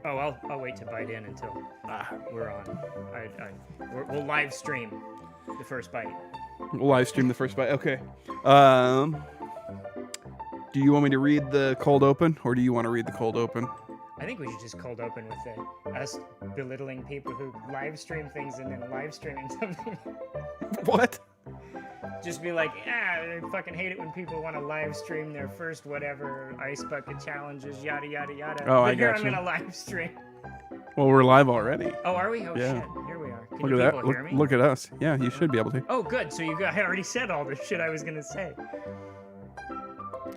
Oh, I'll wait to bite in until we're on. We'll live stream the first bite. We'll live stream the first bite. Okay. Do you want me to read the cold open, or do you want to read the cold open? I think we should just cold open with us belittling people who live stream things and then live streaming something. What? Just be like, I fucking hate it when people want to live stream their first whatever ice bucket challenges, yada yada yada. Oh, but I here got I'm you. gonna live stream. Well, we're live already. Oh, are we? Oh Yeah. shit! Here we are. Can Look you at people that. hear me? Look at us. Yeah, you should be able to. Oh, good. So I already said all the shit I was gonna say.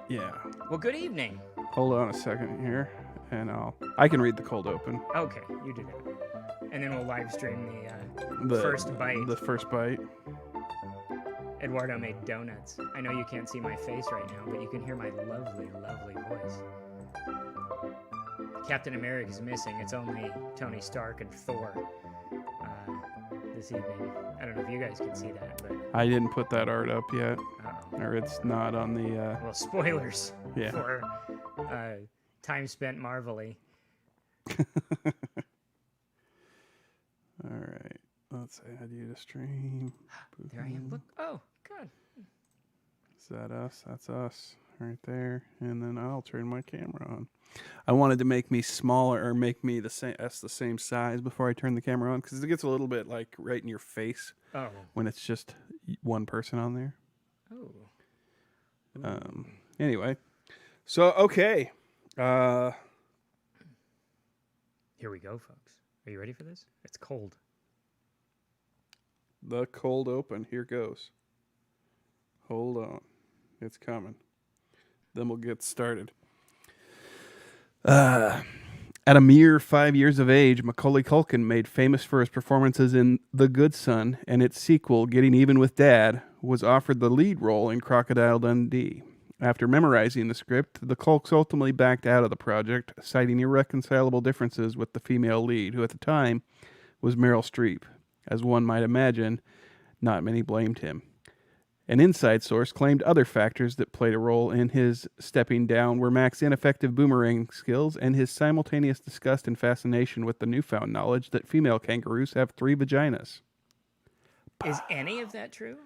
Yeah. Well, good evening. Hold on a second here, and I can read the cold open. Okay, you do that, and then we'll live stream The first bite. The first bite. Edwardo made donuts. I know you can't see my face right now, but you can hear my lovely, lovely voice. Captain America's missing. It's only Tony Stark and Thor this evening. I don't know if you guys can see that, but... I didn't put that art up yet, Uh-oh. or it's not on the... Well, spoilers Yeah. for Time Spent Marvelly. All right. Let's add you to stream. There I am. Look. Oh, God. Is that us? That's us right there. And then I'll turn my camera on. I wanted to make me smaller, or make me the same size before I turn the camera on, because it gets a little bit like right in your face Oh. when it's just one person on there. Oh. Anyway, so okay. Here we go, folks. Are you ready for this? It's cold. The cold open. Here goes. Hold on. It's coming. Then we'll get started. At a mere 5 years of age, Macaulay Culkin, made famous for his performances in The Good Son and its sequel, Getting Even with Dad, was offered the lead role in Crocodile Dundee. After memorizing the script, the Culks ultimately backed out of the project, citing irreconcilable differences with the female lead, who at the time was Meryl Streep. As one might imagine, not many blamed him. An inside source claimed other factors that played a role in his stepping down were Mac's ineffective boomerang skills and his simultaneous disgust and fascination with the newfound knowledge that female kangaroos have 3 vaginas. Is any of that true?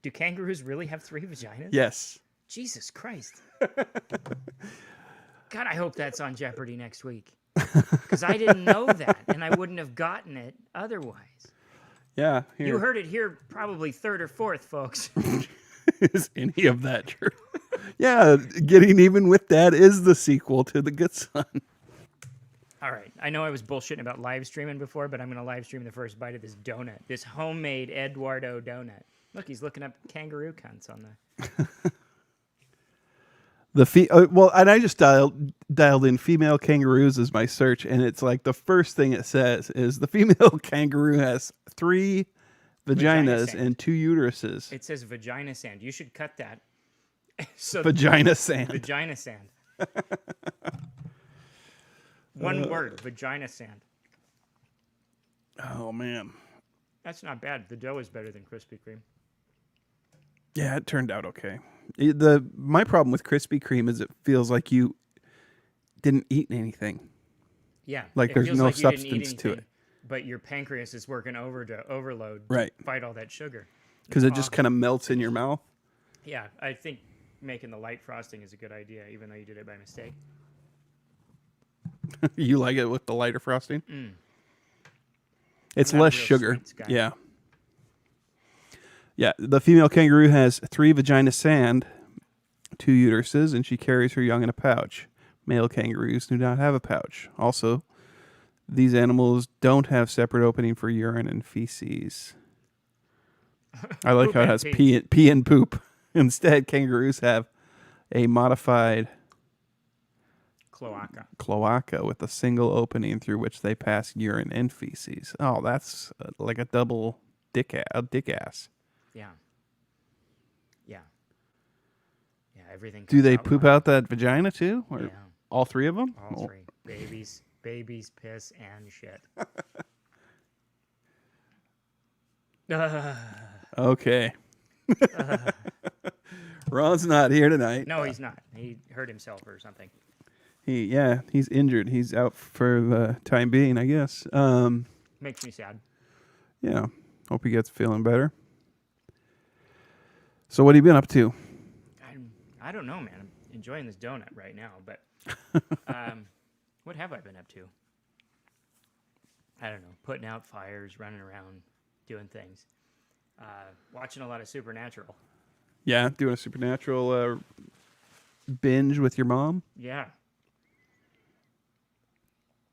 Do kangaroos really have 3 vaginas? Yes. Jesus Christ. God, I hope that's on Jeopardy next week. Because I didn't know that, and I wouldn't have gotten it otherwise. Yeah. Here. You heard it here probably 3rd or 4th, folks. Is any of that true? Yeah, Getting Even with Dad is the sequel to The Good Son. All right. I know I was bullshitting about live streaming before, but I'm going to live stream the first bite of this donut. This homemade Eduardo donut. Look, he's looking up kangaroo cunts on the... Well, and I just dialed in female kangaroos as my search, and it's like the first thing it says is the female kangaroo has 3 vaginas and 2 uteruses. It says vagina sand. You should cut that. So Vagina sand. Vagina sand. One word, vagina sand. Oh, man. That's not bad. The dough is better than Krispy Kreme. Yeah, it turned out okay. My problem with Krispy Kreme is it feels like you didn't eat anything. Yeah. Like it there's feels no like you didn't substance eat to anything, it. But your pancreas is working overload Right. to fight all that sugar. Because it just kind of melts in your mouth. Yeah, I think making the light frosting is a good idea, even though you did it by mistake. You like it with the lighter frosting? Mm. It's I'm not a less real sugar. sweets guy. Yeah. Yeah, the female kangaroo has 3 vagina sand, 2 uteruses, and she carries her young in a pouch. Male kangaroos do not have a pouch. Also, these animals don't have separate opening for urine and feces. I like Poop how it and has pee. pee and poop. Instead, kangaroos have a modified cloaca with a single opening through which they pass urine and feces. Oh, that's like a double dick ass. Yeah. Yeah. Yeah, everything Do comes they out poop fine. out that vagina too? Or Yeah. all 3 of them? All 3. Babies, piss, and shit. Okay. Ron's not here tonight. No, he's not. He hurt himself or something. He's injured. He's out for the time being, I guess. Makes me sad. Yeah. Hope he gets feeling better. So what have you been up to? I don't know, man. I'm enjoying this donut right now, but what have I been up to? I don't know. Putting out fires, running around, doing things. Watching a lot of Supernatural. Yeah, doing a Supernatural binge with your mom? Yeah.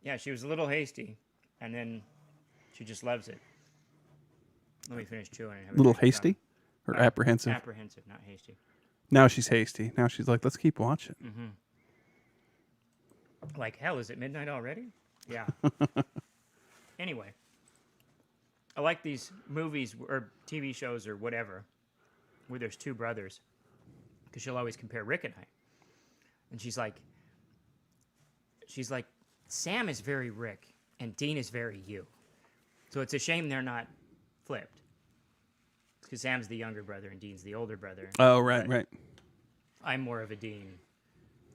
Yeah, she was a little hasty, and then she just loves it. Let me finish chewing. And have A little drink of hasty? Or apprehensive? Apprehensive, not hasty. Now she's hasty. Now she's like, let's keep watching. Mm-hmm. Like, hell, is it midnight already? Yeah. Anyway, I like these movies or TV shows or whatever where there's two brothers, because she'll always compare Rick and I. And she's like, Sam is very Rick and Dean is very you. So it's a shame they're not flipped. Because Sam's the younger brother and Dean's the older brother. Oh, right, But right. I'm more of a Dean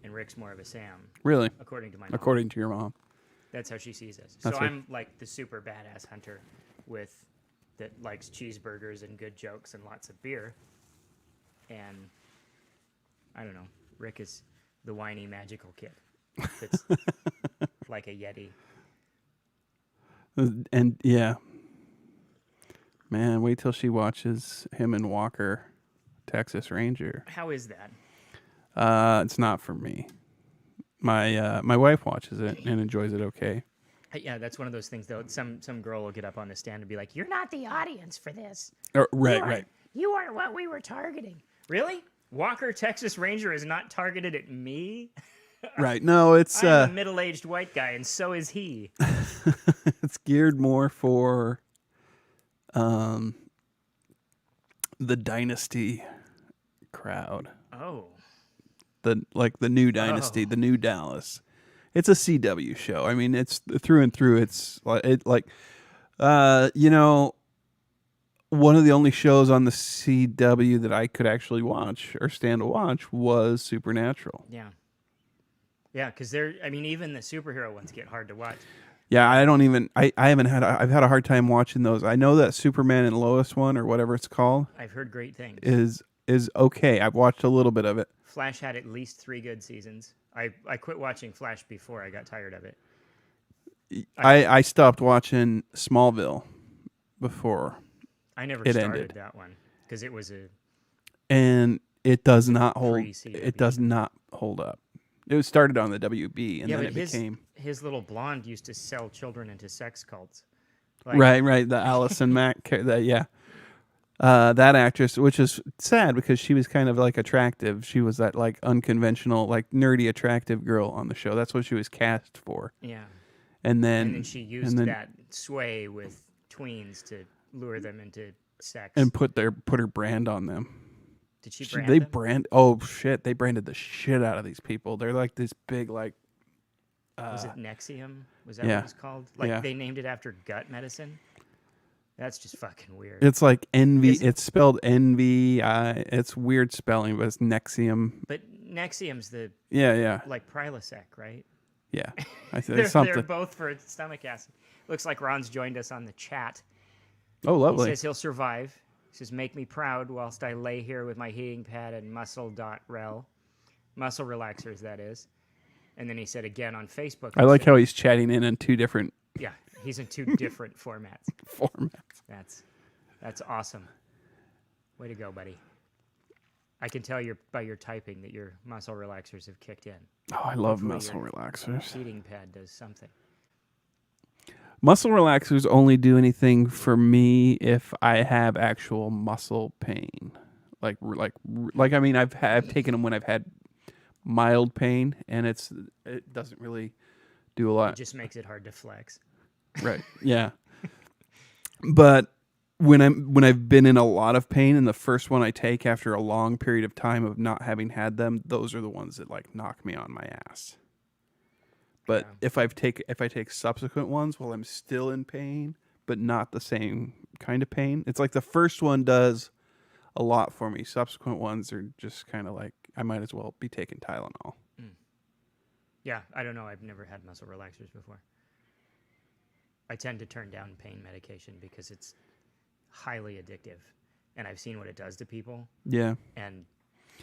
and Rick's more of a Sam, Really? according to my mom. According to your mom. That's how she sees us. That's So right. I'm like the super badass hunter that likes cheeseburgers and good jokes and lots of beer. And I don't know, Rick is the whiny magical kid that's like a Yeti. And yeah. Man, wait till she watches him and Walker, Texas Ranger. How is that? It's not for me. My wife watches it and enjoys it okay. Yeah, that's one of those things though. Some girl will get up on the stand and be like, "You're not the audience for this. Right. You aren't what we were targeting." Really? Walker Texas Ranger is not targeted at me? Right. No, it's I'm a middle-aged white guy, and so is he. it's geared more for the Dynasty crowd. Oh. The new Dynasty, the new Dallas. It's a CW show. I mean, it's through and through. It's like one of the only shows on the CW that I could actually watch or stand to watch was Supernatural. Yeah. Yeah, because even the superhero ones get hard to watch. Yeah, I've had a hard time watching those. I know that Superman and Lois one or whatever it's called I've heard great things. is okay. I've watched a little bit of it. Flash had at least 3 good seasons. I quit watching Flash before I got tired of it. I stopped watching Smallville before I never it started ended. that one because it was And it does not hold. Pre-CW. It does not hold up. It was started on the WB, and then but it became his little blonde used to sell children into sex cults. right. The Allison Mack, that actress, which is sad because she was kind of like attractive. She was that like unconventional, like nerdy, attractive girl on the show. That's what she was cast for. Yeah. And then she used that sway with tweens to lure them into sex. and put her brand on them. Did she brand They them? Oh shit! They branded the shit out of these people. They're like this big like. Was it Nexium? Was that yeah. what it was called? Like Yeah. they named it after gut medicine? That's just fucking weird. It's like envy. Is it? It's spelled envy. It's weird spelling, but it's Nexium. But Nexium's the Yeah. like Prilosec, right? Yeah. I think They're something. both for stomach acid. Looks like Ron's joined us on the chat. Oh, He lovely. says he'll survive. He says, "Make me proud whilst I lay here with my heating pad and muscle.rel." Muscle relaxers, that is. And then he said again on Facebook. I like how he's chatting in 2 different Yeah, he's in 2 different formats. formats. That's awesome. Way to go, buddy. I can tell by your typing that your muscle relaxers have kicked in. Oh, I love Hopefully muscle your relaxers. Heating pad does something. Muscle relaxers only do anything for me if I have actual muscle pain. Like I mean, I've taken them when I've had mild pain, and it doesn't really do a lot. It just makes it hard to flex. Right. Yeah. But when I've been in a lot of pain, and the first one I take after a long period of time of not having had them, those are the ones that like knock me on my ass. But Yeah. if I take subsequent ones while I'm still in pain, but not the same kind of pain, it's like the first one does a lot for me. Subsequent ones are just kind of like I might as well be taking Tylenol. Yeah, I don't know. I've never had muscle relaxers before. I tend to turn down pain medication because it's highly addictive, and I've seen what it does to people. Yeah. And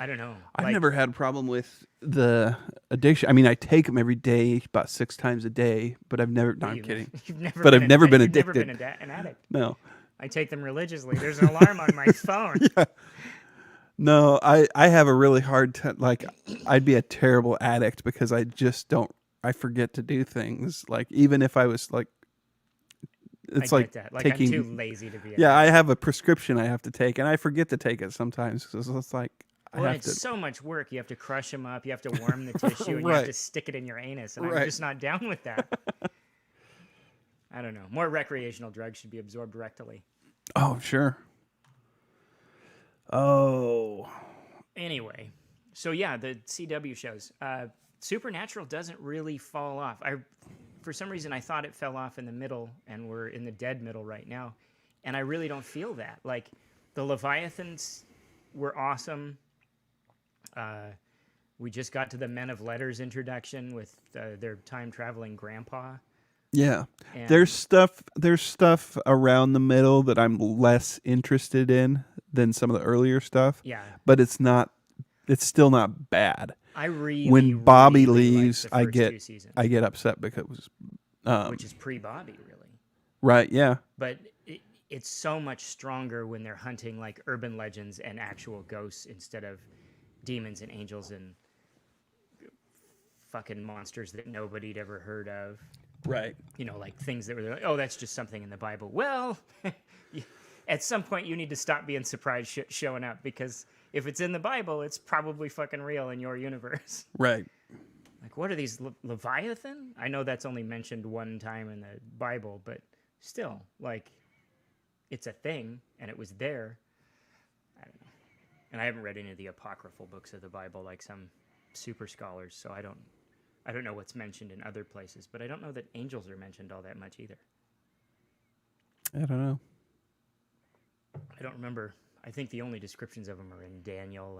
I don't know. I've never had a problem with the addiction. I mean, I take them every day, about 6 times a day, but I've never. No, I'm kidding. You've never. But been I've never been You've never addicted. been an addict. No. I take them religiously. There's an alarm on my phone. Yeah. No, I have a really hard time. Like, I'd be a terrible addict because I just don't. I forget to do things. Like, even if I was like, it's I like get that. Like, taking. I'm too lazy to be. Yeah, I have a prescription I have to take, and I forget to take it sometimes. So it's like Well, I have it's to. so much work. You have to crush them up. You have to warm the tissue, and you have Right. to stick it in your anus. And I'm Right. just not down with that. I don't know. More recreational drugs should be absorbed rectally. Oh, sure. Oh. Anyway, so yeah, the CW shows. Supernatural doesn't really fall off. For some reason, I thought it fell off in the middle, and we're in the dead middle right now. And I really don't feel that. Like, the Leviathans were awesome. We just got to the Men of Letters introduction with their time-traveling grandpa. Yeah. And There's stuff around the middle that I'm less interested in than some of the earlier stuff. Yeah. But it's still not bad. I really, When Bobby really liked leaves, the I first get 2 seasons, I get upset because which is pre-Bobby, really. right, yeah. But it's so much stronger when they're hunting like urban legends and actual ghosts instead of demons and angels and fucking monsters that nobody'd ever heard of. Right. You know, like things that were like, oh, that's just something in the Bible. Well, at some point you need to stop being surprised showing up, because if it's in the Bible, it's probably fucking real in your universe. Right. Like, what are these, Leviathan? I know that's only mentioned one time in the Bible, but still, like, it's a thing, and it was there. I don't know. And I haven't read any of the apocryphal books of the Bible like some super scholars, so I don't know what's mentioned in other places, but I don't know that angels are mentioned all that much either. I don't know. I don't remember. I think the only descriptions of them are in Daniel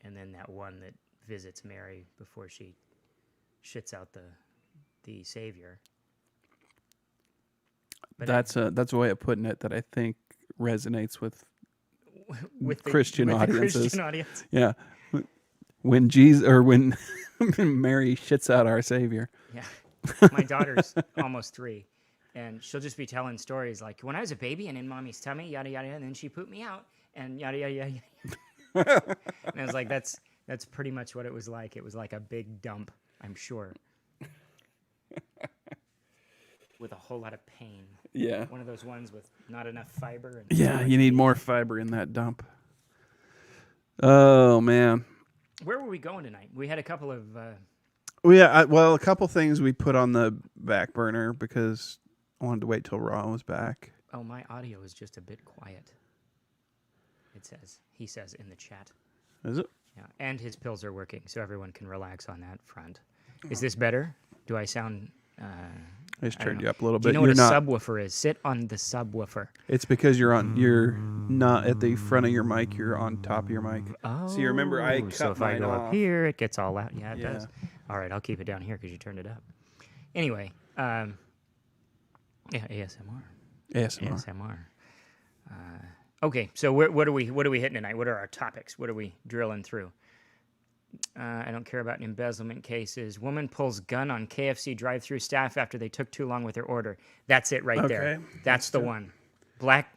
and then that one that visits Mary before she shits out the Savior. But That's a way of putting it that I think resonates with with Christian the audiences. Christian audience. Yeah. When Jesus or when Mary shits out our Savior. Yeah. My daughter's almost 3, and she'll just be telling stories like, when I was a baby and in mommy's tummy, yada, yada, and then she pooped me out, and yada, yada, yada, yada. And I was like, that's pretty much what it was like. It was like a big dump, I'm sure. With a whole lot of pain. Yeah. One of those ones with not enough fiber. And Yeah, you need more fiber in that dump. Oh, man. Where were we going tonight? We had a couple of... Well, yeah, a couple things we put on the back burner because I wanted to wait till Ron was back. Oh, my audio is just a bit quiet. He says in the chat. Is it? Yeah, and his pills are working, so everyone can relax on that front. Is this better? Do I sound... I just I don't turned know. you up a little Do you bit. know what You're a not. subwoofer is? Sit on the subwoofer. It's because you're not at the front of your mic. You're on top of your mic. Oh, So you remember I cut so if I mine go off. up here, it gets all out. Yeah, it Yeah. does. All right, I'll keep it down here because you turned it up. Anyway, yeah, ASMR. ASMR. Okay, so what are we hitting tonight? What are our topics? What are we drilling through? I don't care about embezzlement cases. Woman pulls gun on KFC drive-through staff after they took too long with their order. That's it right there. Okay. That's the one.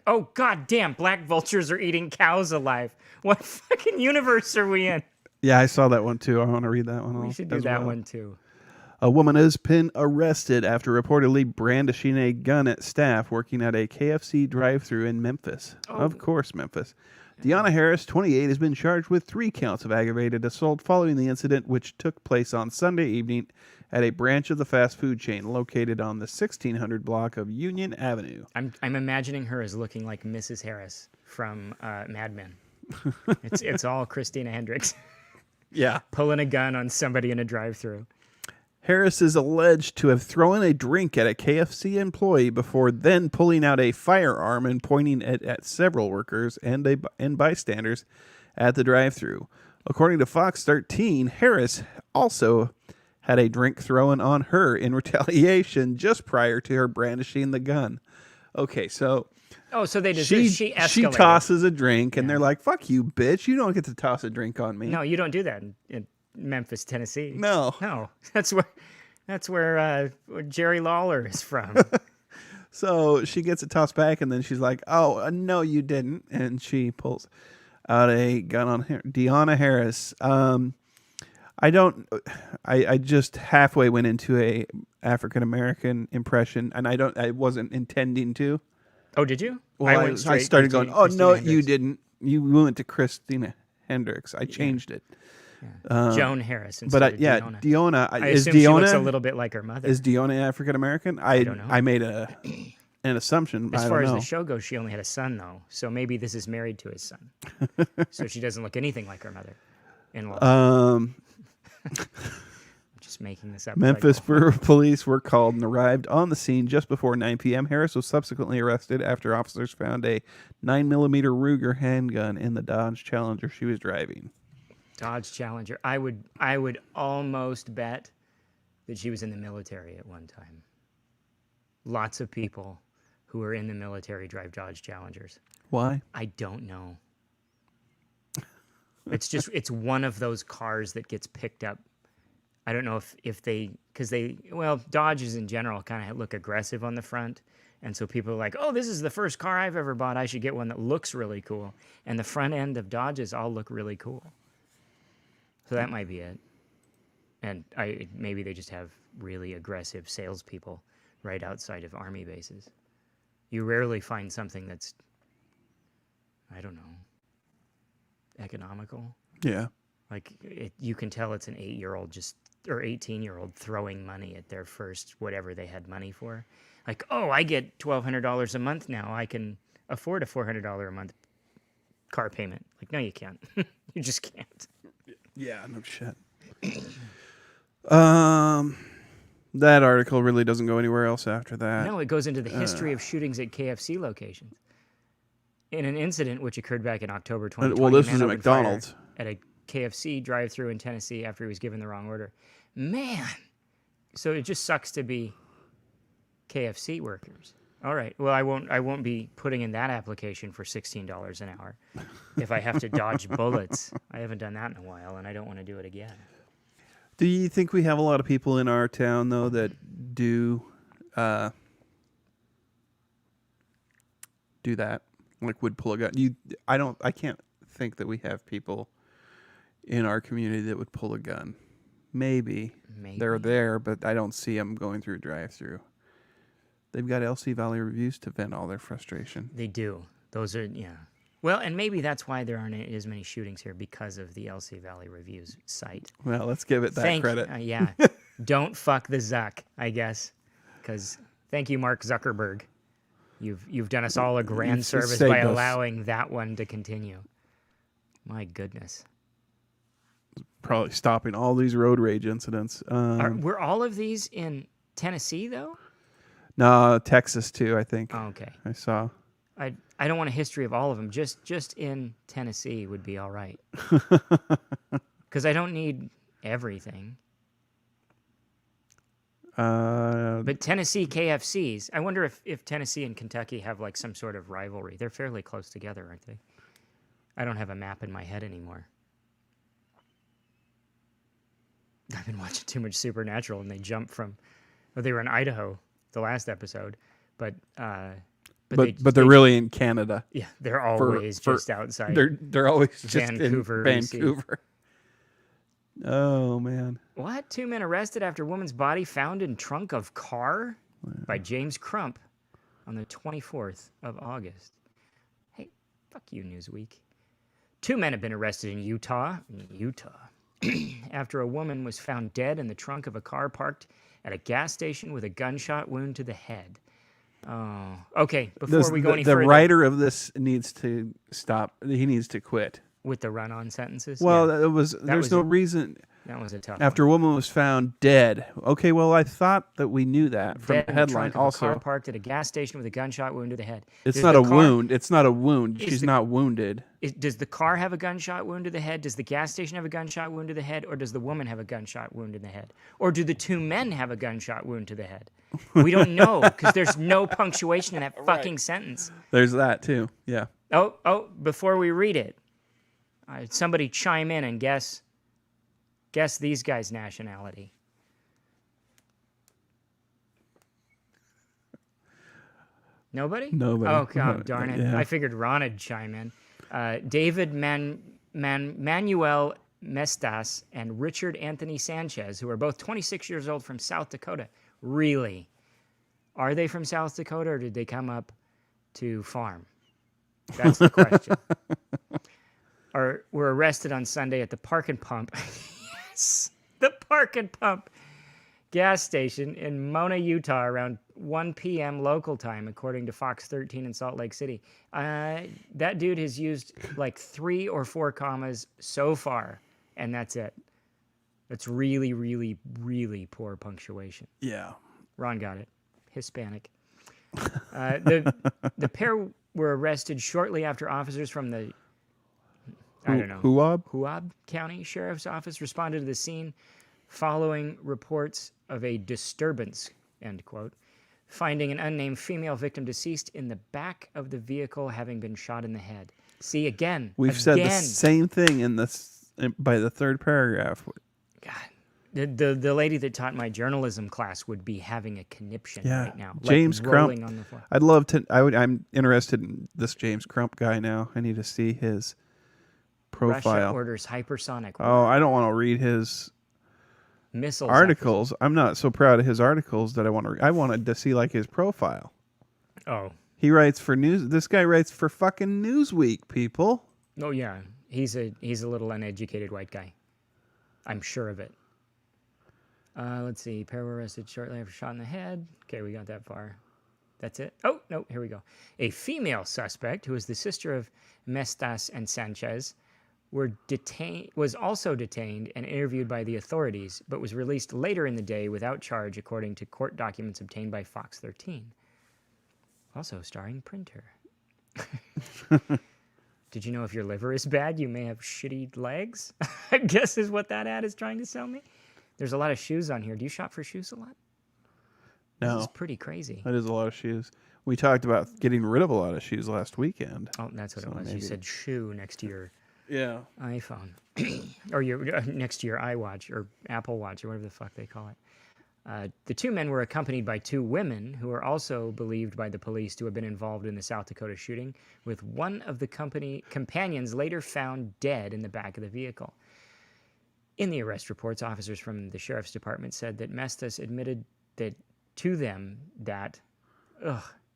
Oh, god damn, black vultures are eating cows alive. What fucking universe are we in? Yeah, I saw that one too. I want to read that one. We should do that one too. A woman has been arrested after reportedly brandishing a gun at staff working at a KFC drive-thru in Memphis. Oh. Of course, Memphis. Deanna Harris, 28, has been charged with 3 counts of aggravated assault following the incident, which took place on Sunday evening at a branch of the fast food chain located on the 1600 block of Union Avenue. I'm imagining her as looking like Mrs. Harris from Mad Men. It's all Christina Hendricks Yeah. pulling a gun on somebody in a drive-thru. Harris is alleged to have thrown a drink at a KFC employee before then pulling out a firearm and pointing it at several workers and bystanders at the drive-thru. According to Fox 13, Harris also had a drink thrown on her in retaliation just prior to her brandishing the gun. Okay, so so they just she escalated. She tosses a drink, and they're like, "Fuck you, bitch! You don't get to toss a drink on me." No, you don't do that in Memphis, Tennessee. No, that's where Jerry Lawler is from. So she gets it tossed back, and then she's like, "Oh, no, you didn't," and she pulls out a gun on her. Deanna Harris. I just halfway went into a African American impression, and I wasn't intending to. Oh, did you? Well, I started going, "Oh, no, you didn't. You went to Christina Hendricks." I changed it. Yeah. Joan Harris instead of Deanna. Deanna. I assume she looks a little bit like her mother. Is Deanna African American? I don't know. I made an assumption. As far as the show goes, she only had a son, though. So maybe this is married to his son. So she doesn't look anything like her mother-in-law. Just making this up. Memphis police were called and arrived on the scene just before 9 p.m. Harris was subsequently arrested after officers found a 9mm Ruger handgun in the Dodge Challenger she was driving. Dodge Challenger. I would almost bet that she was in the military at one time. Lots of people who are in the military drive Dodge Challengers. Why? I don't know. It's one of those cars that gets picked up. I don't know if Dodges in general kind of look aggressive on the front. And so people are like, oh, this is the first car I've ever bought. I should get one that looks really cool. And the front end of Dodges all look really cool. So that might be it. And maybe they just have really aggressive salespeople right outside of Army bases. You rarely find something that's, I don't know, economical. Yeah. Like you can tell it's an 8-year-old or 18-year-old throwing money at their first whatever they had money for. Like, oh, I get $1,200 a month now. I can afford a $400 a month car payment. Like, no, you can't. You just can't. Yeah, no shit. That article really doesn't go anywhere else after that. No, it goes into the history of shootings at KFC locations. In an incident which occurred back in October 2020. Well, this was at McDonald's. At a KFC drive-thru in Tennessee after he was given the wrong order. Man. So it just sucks to be KFC workers. All right. Well, I won't be putting in that application for $16 an hour if I have to dodge bullets. I haven't done that in a while, and I don't want to do it again. Do you think we have a lot of people in our town though that do that? Like would pull a gun? I can't think that we have people in our community that would pull a gun. Maybe. They're there, but I don't see them going through a drive-through. They've got LC Valley Reviews to vent all their frustration. They do. Those are, yeah. Well, and maybe that's why there aren't as many shootings here, because of the LC Valley Reviews site. Well, let's give it that credit. Yeah. Don't fuck the Zuck, I guess. Because thank you, Mark Zuckerberg. You've done us all a grand service by allowing that one to continue. My goodness. Probably stopping all these road rage incidents. Were all of these in Tennessee, though? No, Texas, too, I think. Oh, okay. I saw. I don't want a history of all of them. Just in Tennessee would be all right. Because I don't need everything. But Tennessee KFCs, I wonder if Tennessee and Kentucky have like some sort of rivalry. They're fairly close together, aren't they? I don't have a map in my head anymore. I've been watching too much Supernatural, and they jumped from... Well, they were in Idaho the last episode, but they're really in Canada. Yeah, they're always just outside. They're always just Vancouver, in Vancouver. Oh man! What? 2 men arrested after woman's body found in trunk of car by James Crump on the 24th of August. Hey, fuck you, Newsweek. 2 men have been arrested in Utah, after a woman was found dead in the trunk of a car parked at a gas station with a gunshot wound to the head. Oh, okay. Before we go any further, the writer of this needs to stop. He needs to quit with the run-on sentences. Well, yeah. There's no reason. That was a tough After a one. woman was found dead. Okay, well, I thought that we knew that from Dead the in the headline. trunk of a car Also, parked at a gas station with a gunshot wound to the head. it's Does not the a car, wound. It's not a wound. is She's the, not wounded. does the car have a gunshot wound to the head? Does the gas station have a gunshot wound to the head? Or does the woman have a gunshot wound in the head? Or do the two men have a gunshot wound to the head? We don't know because there's no punctuation in that fucking sentence. There's that too. Yeah. Oh, before we read it, somebody chime in and guess these guys' nationality. Nobody? Nobody. Oh, God, darn it. Yeah. I figured Ron would chime in. David Manuel Mestas and Richard Anthony Sanchez, who are both 26 years old from South Dakota. Really? Are they from South Dakota or did they come up to farm? That's the question. Or were arrested on Sunday at the Park and Pump. Yes, the Park and Pump gas station in Mona, Utah, around 1 p.m. local time, according to Fox 13 in Salt Lake City. That dude has used like 3 or 4 commas so far, and that's it. That's really, really, really poor punctuation. Yeah. Ron got it. Hispanic. The pair were arrested shortly after officers from the Huab County Sheriff's Office responded to the scene following reports of a disturbance, end quote, finding an unnamed female victim deceased in the back of the vehicle having been shot in the head. See, again. We've said the same thing in this by the third paragraph. God, the lady that taught my journalism class would be having a conniption right now. James rolling Crump. on the floor. I'd love to. I'm interested in this James Crump guy now. I need to see his profile. Russia orders hypersonic Oh, I don't want to read his missiles articles. I'm not so proud of his articles that I want to. I wanted to see like his profile. Oh. He writes for news. This guy writes for fucking Newsweek, people. Oh yeah, he's a little uneducated white guy. I'm sure of it. Let's see. Pair were arrested shortly after shot in the head. Okay, we got that far. That's it. Oh no, here we go. A female suspect, who is the sister of Mestas and Sanchez, was also detained and interviewed by the authorities, but was released later in the day without charge, according to court documents obtained by Fox 13. Also starring Printer. Did you know if your liver is bad, you may have shitty legs? I guess is what that ad is trying to sell me. There's a lot of shoes on here. Do you shop for shoes a lot? No. This is pretty crazy. That is a lot of shoes. We talked about getting rid of a lot of shoes last weekend. Oh, that's what it was. Maybe. You said shoe next to your iPhone. Or your next to your iWatch or Apple Watch or whatever the fuck they call it. The two men were accompanied by 2 women who are also believed by the police to have been involved in the South Dakota shooting, with one of the companions later found dead in the back of the vehicle. In the arrest reports, officers from the sheriff's department said that Mestas admitted to them that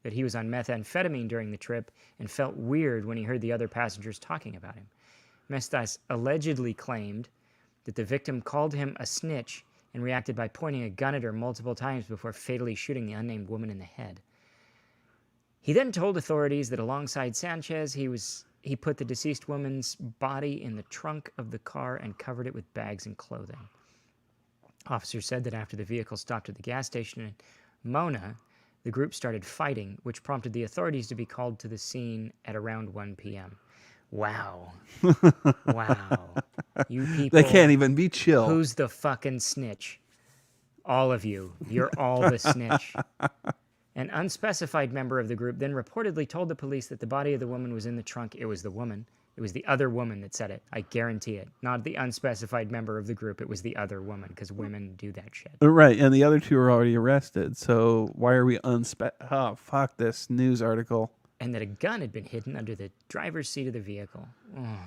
he was on methamphetamine during the trip and felt weird when he heard the other passengers talking about him. Mestas allegedly claimed that the victim called him a snitch and reacted by pointing a gun at her multiple times before fatally shooting the unnamed woman in the head. He then told authorities that alongside Sanchez, he put the deceased woman's body in the trunk of the car and covered it with bags and clothing. Officers said that after the vehicle stopped at the gas station in Mona, the group started fighting, which prompted the authorities to be called to the scene at around 1 p.m. Wow. Wow. You people. They can't even be chill. Who's the fucking snitch? All of you. You're all the snitch. An unspecified member of the group then reportedly told the police that the body of the woman was in the trunk. It was the woman. It was the other woman that said it. I guarantee it. Not the unspecified member of the group. It was the other woman, because women do that shit. Right, and the other 2 are already arrested. So why are we Oh, fuck this news article. And that a gun had been hidden under the driver's seat of the vehicle. Oh,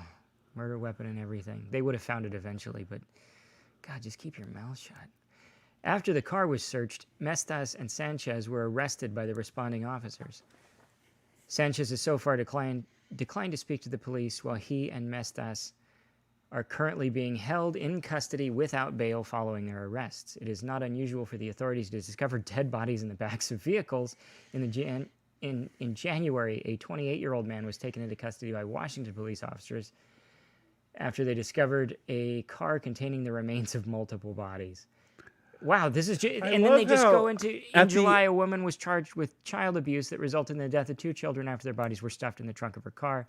murder weapon and everything. They would have found it eventually, but God, just keep your mouth shut. After the car was searched, Mestas and Sanchez were arrested by the responding officers. Sanchez has so far declined to speak to the police, while he and Mestas are currently being held in custody without bail following their arrests. It is not unusual for the authorities to discover dead bodies in the backs of vehicles. In January, a 28-year-old man was taken into custody by Washington police officers after they discovered a car containing the remains of multiple bodies. Wow, this is just, and then they just go into, in July, a woman was charged with child abuse that resulted in the death of 2 children after their bodies were stuffed in the trunk of her car,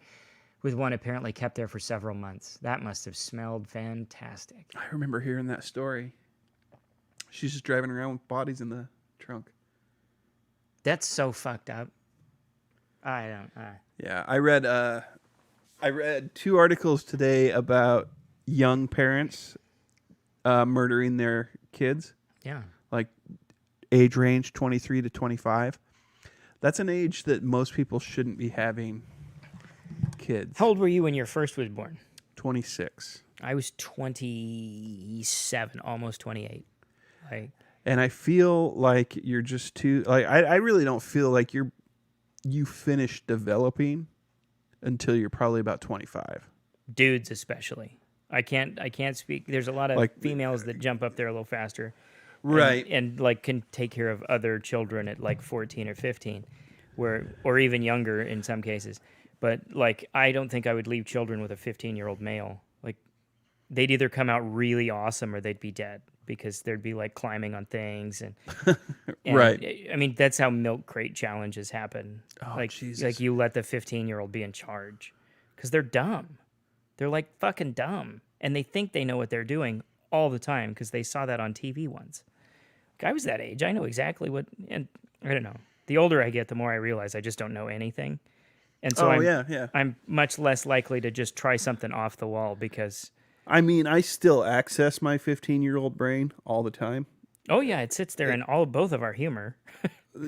with one apparently kept there for several months. That must have smelled fantastic. I remember hearing that story. She's just driving around with bodies in the trunk. That's so fucked up. I don't. Yeah, I read 2 articles today about young parents murdering their kids. Yeah. Like age range 23 to 25. That's an age that most people shouldn't be having kids. How old were you when your first was born? 26. I was 27, almost 28. And I feel like you're just too, like, I really don't feel like you finished developing until you're probably about 25. Dudes especially. I can't speak. There's a lot of like, females that jump up there a little faster. Right. And like can take care of other children at like 14 or 15 or even younger in some cases. But like, I don't think I would leave children with a 15-year-old male. Like they'd either come out really awesome or they'd be dead because they'd be like climbing on things and right. I mean, that's how milk crate challenges happen. Oh, like, Jesus. Like you let the 15-year-old be in charge because they're dumb. They're like fucking dumb. And they think they know what they're doing all the time because they saw that on TV once. Like, I was that age. I know exactly what, and I don't know. The older I get, the more I realize I just don't know anything. And so I'm much less likely to just try something off the wall because... I mean, I still access my 15-year-old brain all the time. Oh, yeah. It sits there in both of our humor.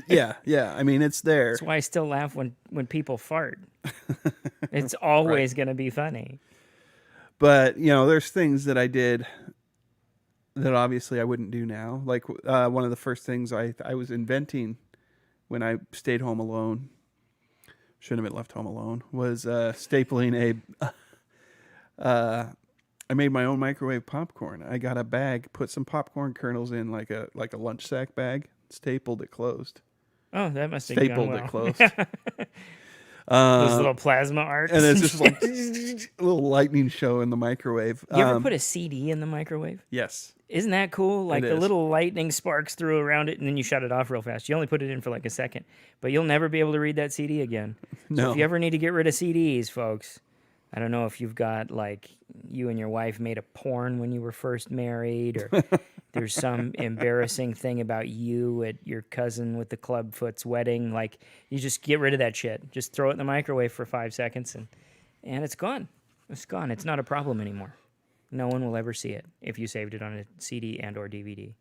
Yeah. I mean, it's there. That's why I still laugh when people fart. It's always going to be funny. But, there's things that I did that obviously I wouldn't do now. Like one of the first things I was inventing when I stayed home alone, shouldn't have been left home alone, was stapling I made my own microwave popcorn. I got a bag, put some popcorn kernels in like a lunch sack bag, stapled it closed. Oh, that must have gone well. Stapled it closed. Those little plasma arcs. And it's just like a little lightning show in the microwave. You ever put a CD in the microwave? Yes. Isn't that cool? Like it the is. Little lightning sparks through around it and then you shut it off real fast. You only put it in for like a second, but you'll never be able to read that CD again. No. So if you ever need to get rid of CDs, folks, I don't know if you've got like you and your wife made a porn when you were first married or there's some embarrassing thing about you at your cousin with the clubfoot's wedding. Like you just get rid of that shit. Just throw it in the microwave for 5 seconds and it's gone. It's gone. It's not a problem anymore. No one will ever see it if you saved it on a CD and or DVD.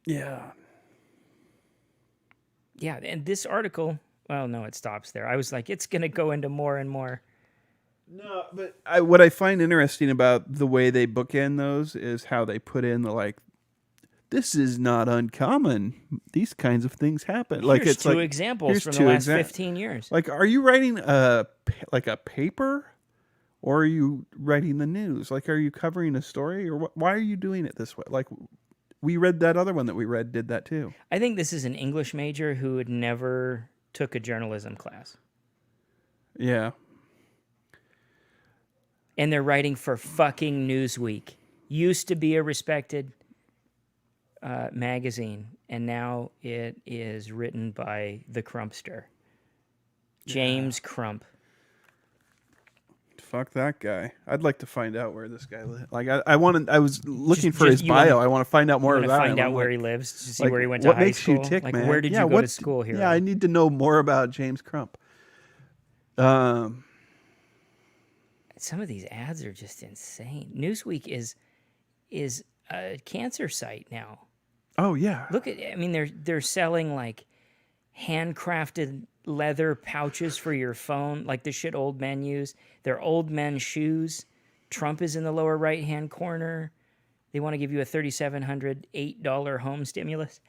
Yeah. Yeah, and this article, well, no, it stops there. I was like, it's going to go into more and more. No, but what I find interesting about the way they bookend those is how they put in the like, this is not uncommon. These kinds of things happen. Here's like it's two like, examples from the last 15 years. Like, are you writing a paper, or are you writing the news? Like, are you covering a story, or why are you doing it this way? Like, we read that other one that we read did that too. I think this is an English major who had never took a journalism class. Yeah. And they're writing for fucking Newsweek. Used to be a respected magazine, and now it is written by the Crumpster. James Crump. Fuck that guy. I'd like to find out where this guy lives. Like, I was looking for his bio. I want to find out more about him. Find out where he lives, to see where he went to high school. What makes you tick, like, man? where did you go to school here? Yeah, I need to know more about James Crump. Some of these ads are just insane. Newsweek is a cancer site now. Oh yeah. Look at, I mean, they're selling like handcrafted leather pouches for your phone, like the shit old men use. They're old men shoes. Trump is in the lower right hand corner. They want to give you a $3,700 $8 home stimulus.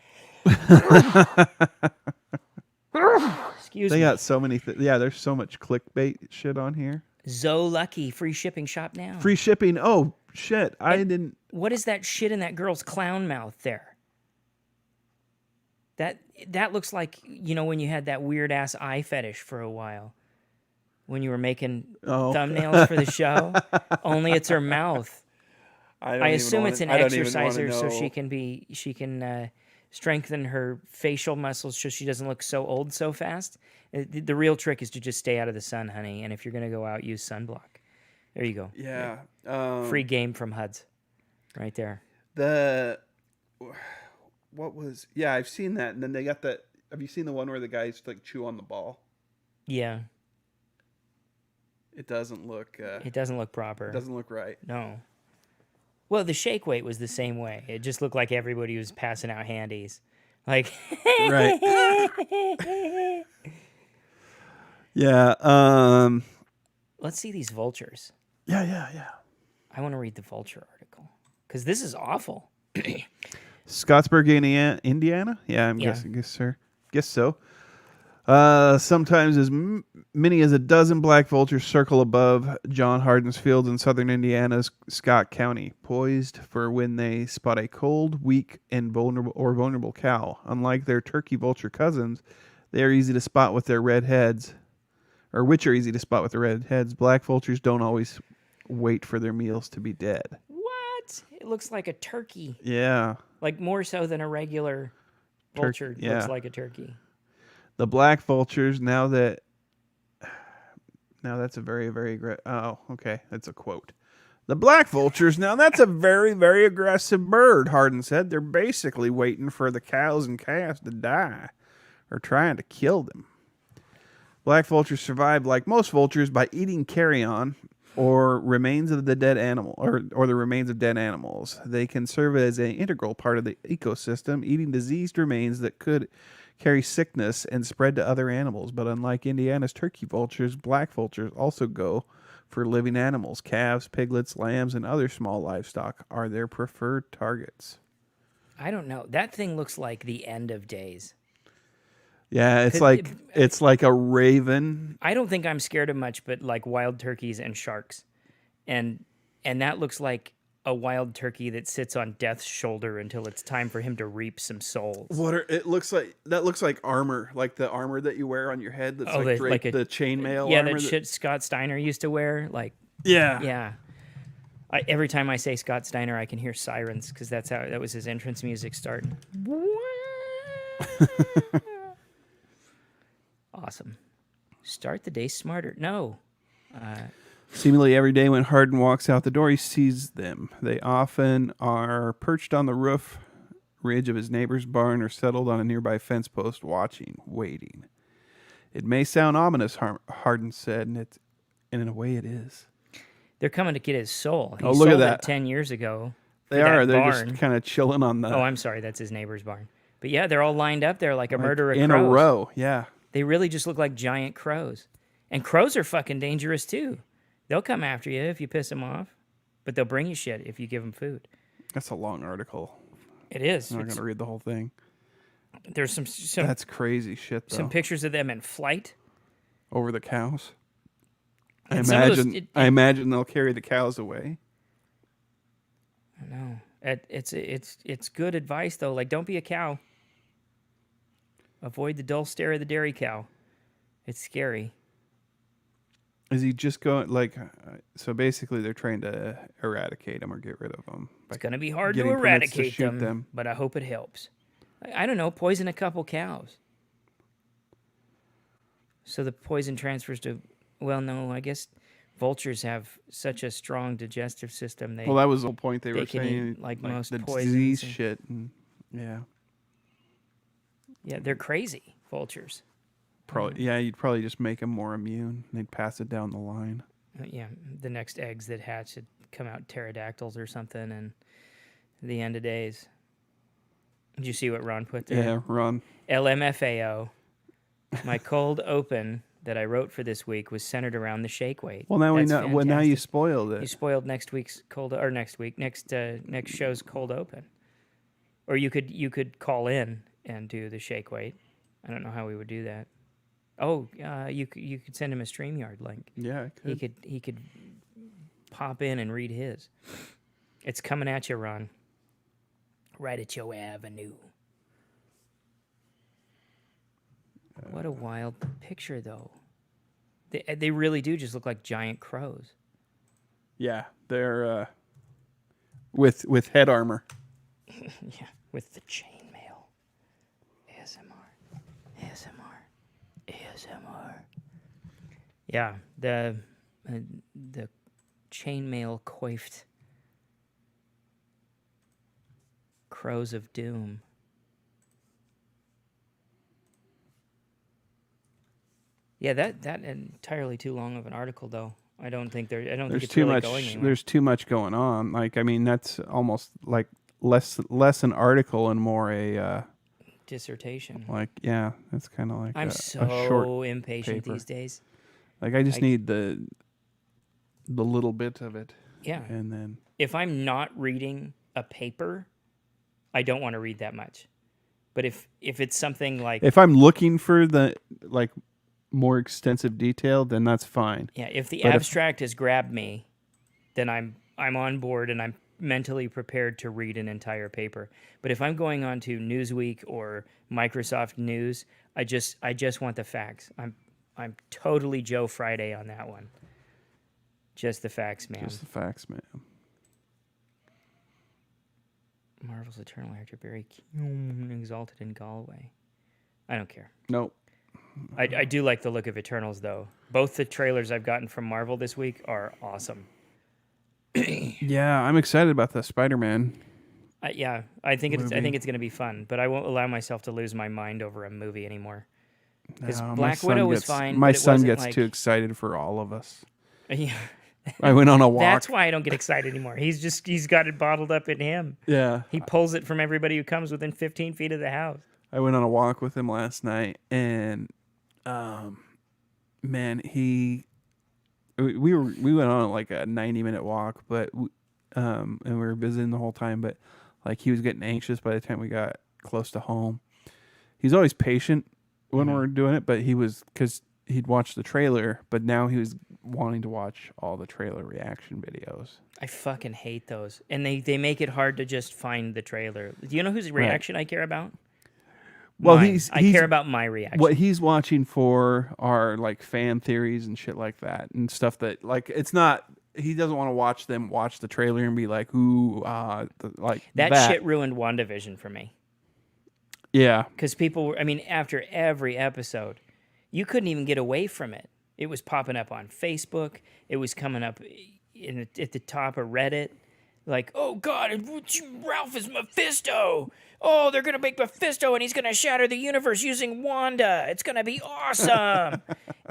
Excuse me. They got so many. There's so much clickbait shit on here. Zo Lucky, free shipping, shop now. Free shipping. Oh shit! I didn't. What is that shit in that girl's clown mouth there? That looks like, when you had that weird ass eye fetish for a while. when you were making Oh. thumbnails for the show. Only it's her mouth. I assume it's an I don't even wanna exerciser so know. she can strengthen her facial muscles so she doesn't look so old so fast. The real trick is to just stay out of the sun, honey. And if you're gonna go out, use sunblock. There you go. Yeah. Free game from Hudds, right there. What was? Yeah, I've seen that. And then they got that. Have you seen the one where the guys like chew on the ball? Yeah, It doesn't look. it doesn't look proper. It doesn't look right. No. Well, the shake weight was the same way. It just looked like everybody was passing out handies. Like, Right. Yeah. Let's see these vultures. Yeah. I want to read the vulture article because this is awful. Scottsburg, Indiana. Yeah, I'm Yeah. guess so. Sometimes as many as a dozen black vultures circle above John Hardin's fields in southern Indiana's Scott County, poised for when they spot a cold, weak, and vulnerable cow. Unlike their turkey vulture cousins, they are easy to spot with their red heads, or which are easy to spot with their red heads. Black vultures don't always wait for their meals to be dead. What? It looks like a turkey. Yeah. Like more so than a regular vulture yeah. looks like a turkey. The black vultures, now that's a very, very okay, that's a quote. The black vultures, now that's a very, very aggressive bird, Hardin said. They're basically waiting for the cows and calves to die or trying to kill them. Black vultures survive, like most vultures, by eating carrion or remains of the dead animal or the remains of dead animals. They can serve as an integral part of the ecosystem, eating diseased remains that could carry sickness and spread to other animals. But unlike Indiana's turkey vultures, black vultures also go for living animals. Calves, piglets, lambs, and other small livestock are their preferred targets. I don't know. That thing looks like the end of days. Yeah, it's like a raven. I don't think I'm scared of much, but like wild turkeys and sharks, and that looks like a wild turkey that sits on death's shoulder until it's time for him to reap some souls. It looks like armor, like the armor that you wear on your head. That's like draped, the chainmail. Yeah, armor that shit Scott Steiner used to wear. Like, yeah. yeah. Every time I say Scott Steiner, I can hear sirens because that was his entrance music starting. Awesome. Start the day smarter. No. Seemingly every day when Hardin walks out the door, he sees them. They often are perched on the roof ridge of his neighbor's barn or settled on a nearby fence post, watching, waiting. It may sound ominous, Hardin said, and in a way it is. They're coming to get his soul. He look at sold that. it 10 years ago. They're barn. just kind of chilling on the... Oh, I'm sorry. That's his neighbor's barn. But yeah, they're all lined up there like a murder of in crows. a row, yeah. They really just look like giant crows. And crows are fucking dangerous too. They'll come after you if you piss them off, but they'll bring you shit if you give them food. That's a long article. It is. I'm not going to read the whole thing. There's some That's crazy shit, though. Some pictures of them in flight. Over the cows. I And imagine they'll carry the cows away. I know. It's good advice though. Like, don't be a cow. Avoid the dull stare of the dairy cow. It's scary. Is he just going so basically they're trying to eradicate them or get rid of them? It's going to be hard to getting permits to eradicate shoot them, but I hope it helps. I don't know, poison a couple cows. So the poison transfers to, well, no, I guess vultures have such a strong digestive system. Well, that was the whole point they were can saying. eat, like most the poisons disease and- shit. And, yeah. Yeah, they're crazy, vultures. Probably. Yeah, you'd probably just make them more immune. They'd pass it down the line. Yeah, the next eggs that hatch would come out pterodactyls or something, and the end of days. Did you see what Ron put there? Yeah, Ron. LMFAO. My cold open that I wrote for this week was centered around the shake weight. Well, now That's we know. Well, now you fantastic. spoiled it. You spoiled next show's cold open, or you could call in and do the shake weight. I don't know how we would do that. Oh, you could send him a StreamYard link. Yeah, I could. He could pop in and read his. It's coming at you, Ron. Right at your avenue. What a wild picture, though. They really do just look like giant crows. Yeah, they're with head armor. Yeah, with the chainmail. ASMR. Yeah, the chainmail coiffed crows of doom. Yeah, that entirely too long of an article though. I don't think There's it's too really much. going anywhere. There's too much going on. Like, I mean, that's almost like less an article and more a Dissertation. like, yeah, that's kind of like I'm a so short impatient paper. these days. Like, I just need the little bit of it. Yeah. And then If I'm not reading a paper, I don't want to read that much. But if it's something like, if I'm looking for the like more extensive detail, then that's fine. yeah, if the But abstract has grabbed me, then I'm on board and I'm mentally prepared to read an entire paper. But if I'm going on to Newsweek or Microsoft News, I just want the facts. I'm totally Joe Friday on that one. Just the facts, man. Just the facts, man. Marvel's Eternal Actor Barry Keoghan exalted in Galway. I don't care. Nope. I do like the look of Eternals though. Both the trailers I've gotten from Marvel this week are awesome. Yeah, I'm excited about the Spider-Man. Yeah, I think it's movie. going to be fun, but I won't allow myself to lose my mind over a movie anymore. Because No, Black Widow was fine. My but it son wasn't gets like, too excited for all of us. Yeah, I went on a walk. that's why I don't get excited anymore. He's got it bottled up in him. Yeah. He pulls it from everybody who comes within 15 feet of the house. I went on a walk with him last night, and man, we went on like a 90-minute walk, but and we were visiting the whole time, but like he was getting anxious by the time we got close to home. He's always patient when we're doing it, but he was, because he'd watched the trailer, but now he was wanting to watch all the trailer reaction videos. I fucking hate those. And they make it hard to just find the trailer. Do you know whose reaction I care about? Well, Mine. I care about my reaction. What he's watching for are like fan theories and shit like that, and stuff that like it's not. He doesn't want to watch the trailer and be like, "Ooh, like that shit ruined WandaVision for me." Yeah, because people were. I mean, after every episode, you couldn't even get away from it. It was popping up on Facebook. It was coming up at the top of Reddit. Like, oh God, Ralph is Mephisto. Oh, they're going to make Mephisto and he's going to shatter the universe using Wanda. It's going to be awesome.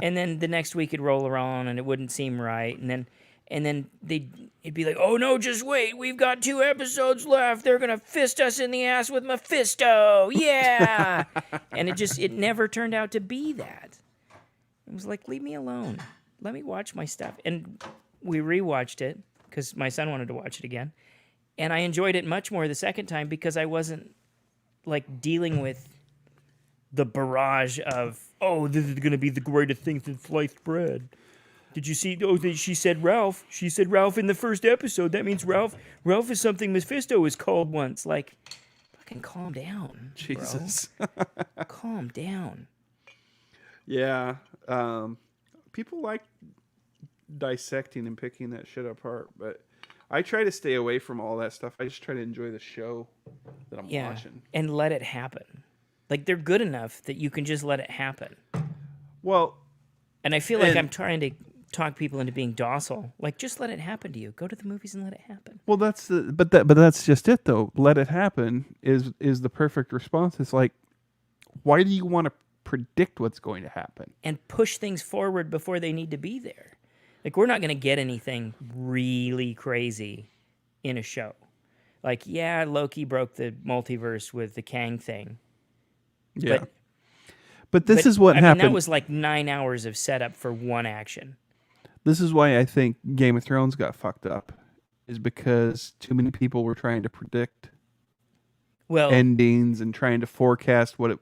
And then the next week it'd roll around and it wouldn't seem right. And then it'd be like, oh no, just wait. We've got 2 episodes left. They're going to fist us in the ass with Mephisto. Yeah. And it never turned out to be that. It was like, leave me alone. Let me watch my stuff. And we rewatched it because my son wanted to watch it again. And I enjoyed it much more the second time because I wasn't like dealing with the barrage of, oh, this is going to be the greatest thing since sliced bread. Did you see? Oh, she said Ralph. She said Ralph in the first episode. That means Ralph is something Mephisto was called once. Like, fucking calm down, Jesus. bro. Calm down. Yeah. People like dissecting and picking that shit apart, but I try to stay away from all that stuff. I just try to enjoy the show that I'm watching. And let it happen. Like, they're good enough that you can just let it happen. Well, and I feel like I'm trying to talk people into being docile. Like, just let it happen to you. Go to the movies and let it happen. Well, but that's just it though. Let it happen is the perfect response. It's like, why do you want to predict what's going to happen and push things forward before they need to be there? Like, we're not going to get anything really crazy in a show. Like, yeah, Loki broke the multiverse with the Kang thing. Yeah. But this is what happened. That was like 9 hours of setup for one action. This is why I think Game of Thrones got fucked up, is because too many people were trying to predict endings and trying to forecast what.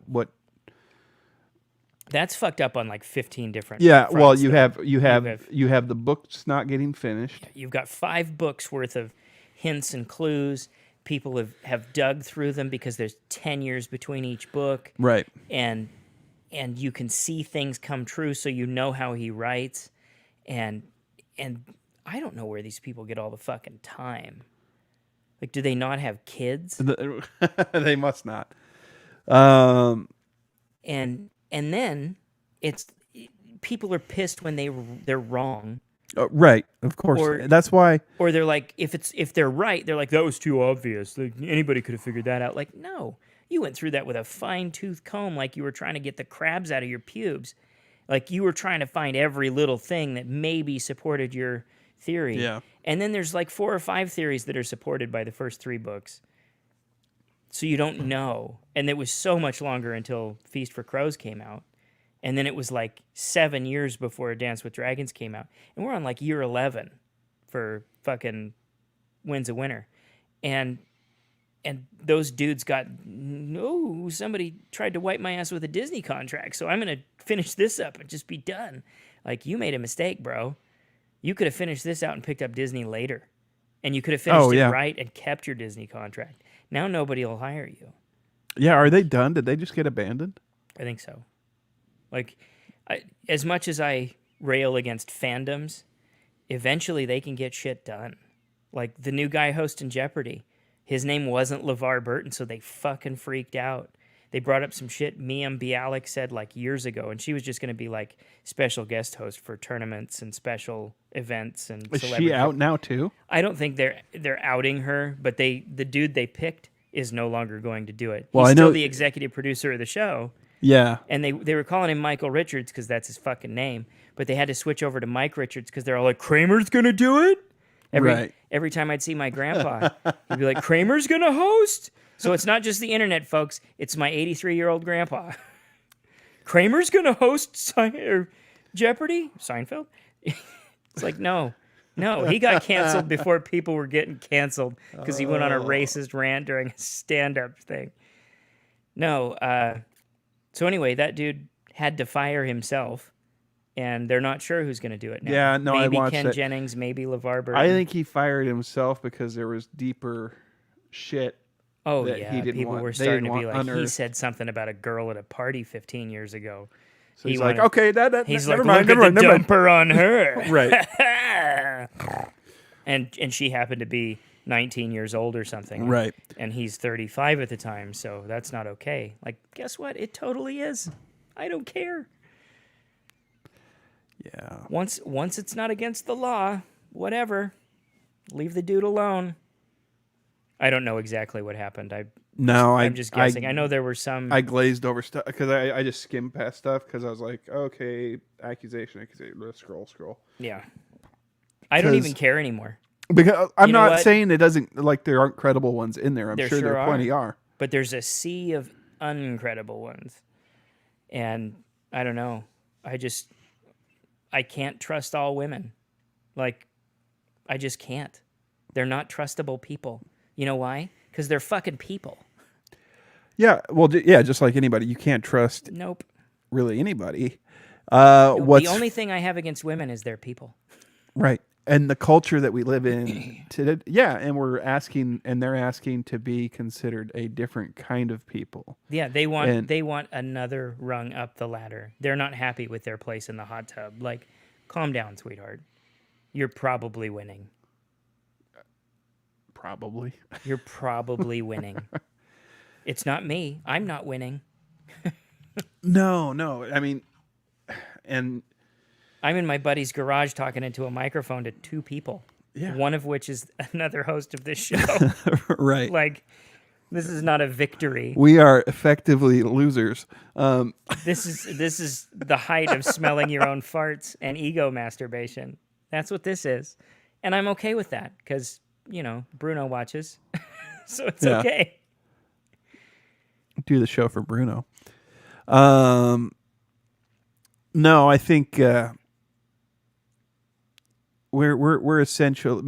That's fucked up on like 15 different. Yeah, fronts, well, you have the books not getting finished. You've got 5 books worth of hints and clues. People have dug through them because there's 10 years between each book. Right. And and you can see things come true, so you know how he writes, and I don't know where these people get all the fucking time. Like, do they not have kids? They must not. Um, And then it's people are pissed when they're wrong. right, of course. Or- That's why. Or they're like, if they're right, they're like, that was too obvious. Like, anybody could have figured that out. Like, no, you went through that with a fine-tooth comb, like you were trying to get the crabs out of your pubes. Like you were trying to find every little thing that maybe supported your theory. Yeah. And then there's like 4 or 5 theories that are supported by the first 3 books. So you don't know. And it was so much longer until Feast for Crows came out. And then it was like 7 years before Dance with Dragons came out. And we're on like year 11 for fucking Winds of Winter. And those dudes got, no, somebody tried to wipe my ass with a Disney contract, so I'm going to finish this up and just be done. Like, you made a mistake, bro. You could have finished this out and picked up Disney later. And you could have finished it right and kept your Disney contract. Now nobody will hire you. Yeah, are they done? Did they just get abandoned? I think so. Like, as much as I rail against fandoms, eventually they can get shit done. Like, the new guy hosting Jeopardy, his name wasn't LeVar Burton, so they fucking freaked out. They brought up some shit Mia Bialik said like years ago, and she was just going to be like special guest host for tournaments and special events and. Is she out now too? I don't think they're outing her, but the dude they picked is no longer going to do it. Well, He's I know still the executive producer of the show. Yeah. And they were calling him Michael Richards because that's his fucking name, but they had to switch over to Mike Richards because they're all like, Kramer's going to do it? Every time I'd see my grandpa, he'd be like, Kramer's going to host? So it's not just the internet, folks. It's my 83-year-old grandpa. Kramer's going to host Jeopardy? Seinfeld? It's like, no. He got canceled before people were getting canceled because he went on a racist rant during a stand-up thing. No. So anyway, that dude had to fire himself. And they're not sure who's going to do it now. Yeah, no, maybe I watched Ken it. Jennings, maybe LeVar Burton. I think he fired himself because there was deeper shit. Oh, that yeah. he didn't People want, were they starting didn't to be want like, he unearthed. said something about a girl at a party 15 years ago. So he's like, okay, He's never like, mind, look never at mind, the never mind. dumper on her. Right. and she happened to be 19 years old or something. Right. And he's 35 at the time, so that's not okay. Like, guess what? It totally is. I don't care. Yeah. Once it's not against the law, whatever. Leave the dude alone. I don't know exactly what happened. I'm just guessing. I know there were some. I glazed over stuff because I just skimmed past stuff because I was like, okay, accusation. Let's scroll. Yeah. I don't even care anymore. Because I'm You know not what? saying it doesn't, like, there aren't credible ones in there. I'm There sure sure there plenty are. But there's a sea of uncredible ones. And I don't know. I can't trust all women. Like, I just can't. They're not trustable people. You know why? Because they're fucking people. Yeah. Well, yeah, just like anybody. You can't trust Nope. really anybody. The only thing I have against women is they're people. Right. And the culture that we live in today, yeah, and they're asking to be considered a different kind of people. Yeah, they want another rung up the ladder. They're not happy with their place in the hot tub. Like, calm down, sweetheart. You're probably winning. Probably. You're probably winning. It's not me. I'm not winning. No. I mean, and I'm in my buddy's garage talking into a microphone to 2 people. Yeah. One of which is another host of this show. right. Like, this is not a victory. We are effectively losers. This is the height of smelling your own farts and ego masturbation. That's what this is. And I'm okay with that because, Bruno watches. So it's okay. Do the show for Bruno. No, I think we're essential.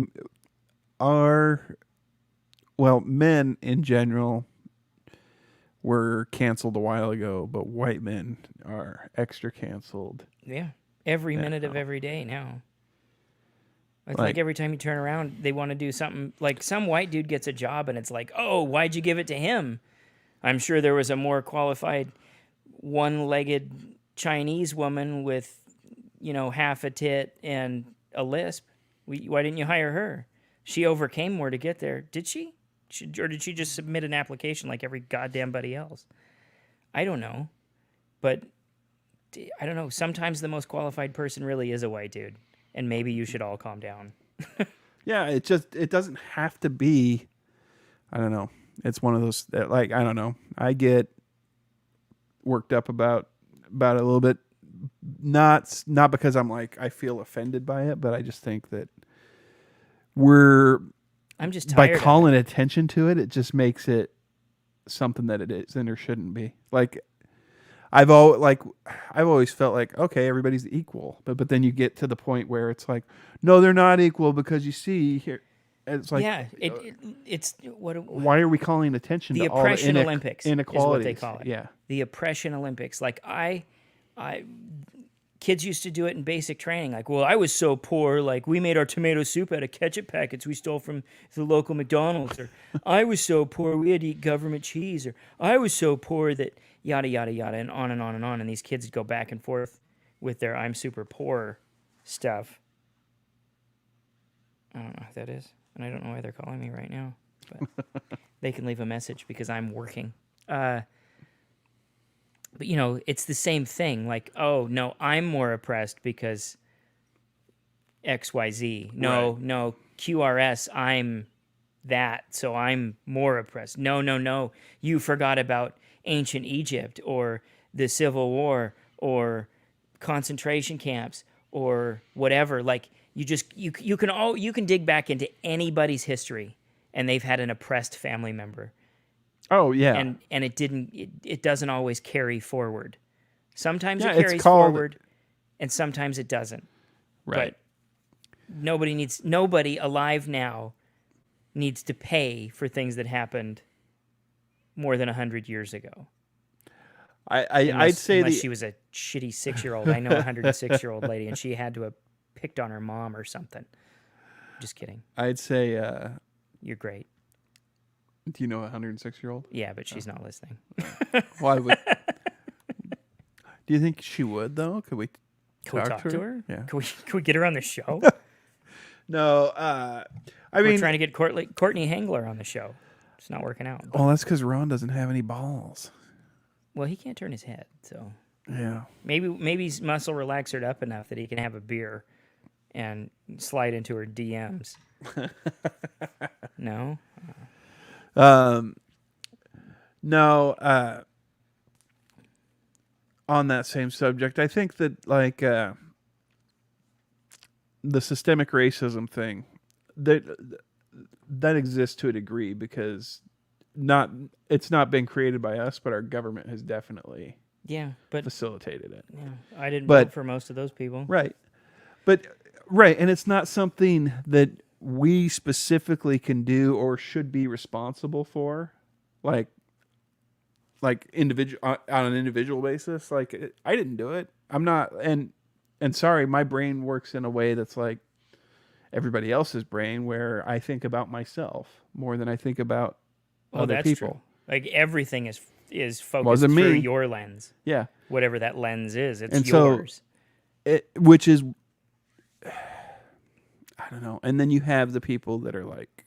Men in general were canceled a while ago, but white men are extra canceled. Yeah, every minute of every day now. It's like every time you turn around, they want to do something. Like, some white dude gets a job, and it's like, oh, why'd you give it to him? I'm sure there was a more qualified one-legged Chinese woman with, half a tit and a lisp. Why didn't you hire her? She overcame more to get there. Did she? Or did she just submit an application like every goddamn buddy else? I don't know. But I don't know. Sometimes the most qualified person really is a white dude. And maybe you should all calm down. Yeah, it doesn't have to be, I don't know. It's one of those that, like, I don't know. I get worked up about it a little bit. Not because I'm like, I feel offended by it, but I just think that I'm just tired by calling attention to it, it just makes it something that it isn't or shouldn't be. Like, I've always felt like, okay, everybody's equal, but then you get to the point where it's like, no, they're not equal, because you see here, it's like, yeah, it's what? Why are we calling attention to all the oppression Olympics inequalities? is what they call it. Yeah, the oppression Olympics. Like kids used to do it in basic training. Like, well, I was so poor, like we made our tomato soup out of ketchup packets we stole from the local McDonald's, or I was so poor we had to eat government cheese, or I was so poor that yada yada yada, and on and on and on. And these kids go back and forth with their "I'm super poor" stuff. I don't know who that is, and I don't know why they're calling me right now, but they can leave a message because I'm working. But it's the same thing. Like, oh no, I'm more oppressed because XYZ. No, right. No, QRS, I'm that, so I'm more oppressed. No, you forgot about ancient Egypt or the Civil War or concentration camps or whatever. Like, you can dig back into anybody's history and they've had an oppressed family member. Oh yeah. And it doesn't always carry forward. Sometimes it carries forward and sometimes it doesn't. Right. But nobody alive now needs to pay for things that happened more than 100 years ago. I'd say unless she was a shitty 6-year-old. I know a 106-year-old lady, and she had to have picked on her mom or something. Just kidding. I'd say you're great. Do you know a 106-year-old? Yeah, but she's not listening. Why would? Do you think she would though? Could we talk to her? Yeah. Can we get her on the show? No. We're trying to get Courtney Hengler on the show. It's not working out. Well, that's because Ron doesn't have any balls. Well, he can't turn his head, so yeah. Maybe he's muscle relaxered up enough that he can have a beer and slide into her DMs. No. No. On that same subject, I think that like the systemic racism thing that exists to a degree because it's not been created by us, but our government has definitely facilitated it. Yeah, I didn't vote for most of those people. Right. And it's not something that we specifically can do or should be responsible for, like individual on an individual basis. Like I didn't do it. I'm not, and sorry, my brain works in a way that's like everybody else's brain, where I think about myself more than I think about other people. True. Like everything is focused through your lens. Yeah, whatever that lens is, it's yours. So which is, I don't know. And then you have the people that are like,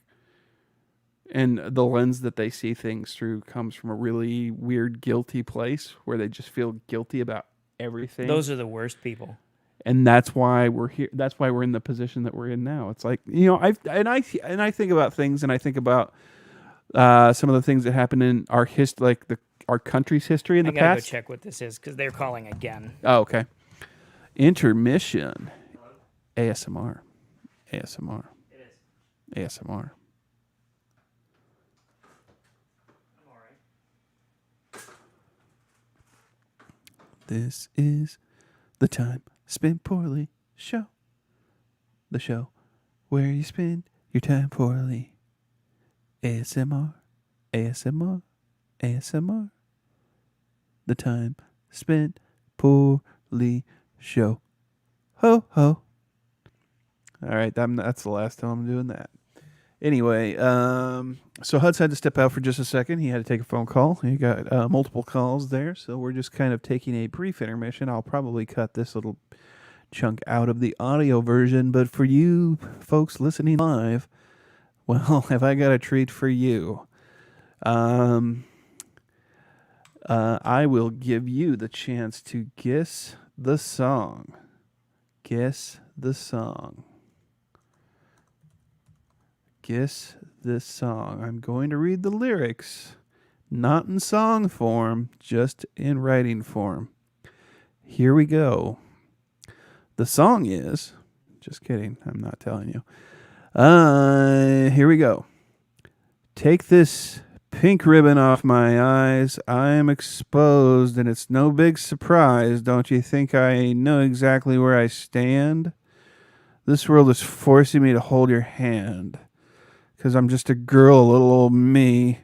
and the lens that they see things through comes from a really weird, guilty place where they just feel guilty about everything. Those are the worst people. And that's why we're here. That's why we're in the position that we're in now. It's like, I think about things, and I think about some of the things that happened in our our country's history in the past. I gotta go check what this is because they're calling again. Oh, okay. Intermission. ASMR. It is. ASMR. I'm all right. This is the Time Spent Poorly show. The show where you spend your time poorly. ASMR. ASMR. ASMR. The Time Spent Poorly show. Ho, ho. All right, that's the last time I'm doing that. Anyway, so Hudds had to step out for just a second. He had to take a phone call. He got multiple calls there, so we're just kind of taking a brief intermission. I'll probably cut this little chunk out of the audio version, but for you folks listening live, well, have I got a treat for you? I will give you the chance to guess the song. Guess the song. Guess this song. I'm going to read the lyrics, not in song form, just in writing form. Here we go. The song is, just kidding, I'm not telling you. Here we go. Take this pink ribbon off my eyes. I am exposed, and it's no big surprise. Don't you think I know exactly where I stand? This world is forcing me to hold your hand. 'Cause I'm just a girl, a little old me.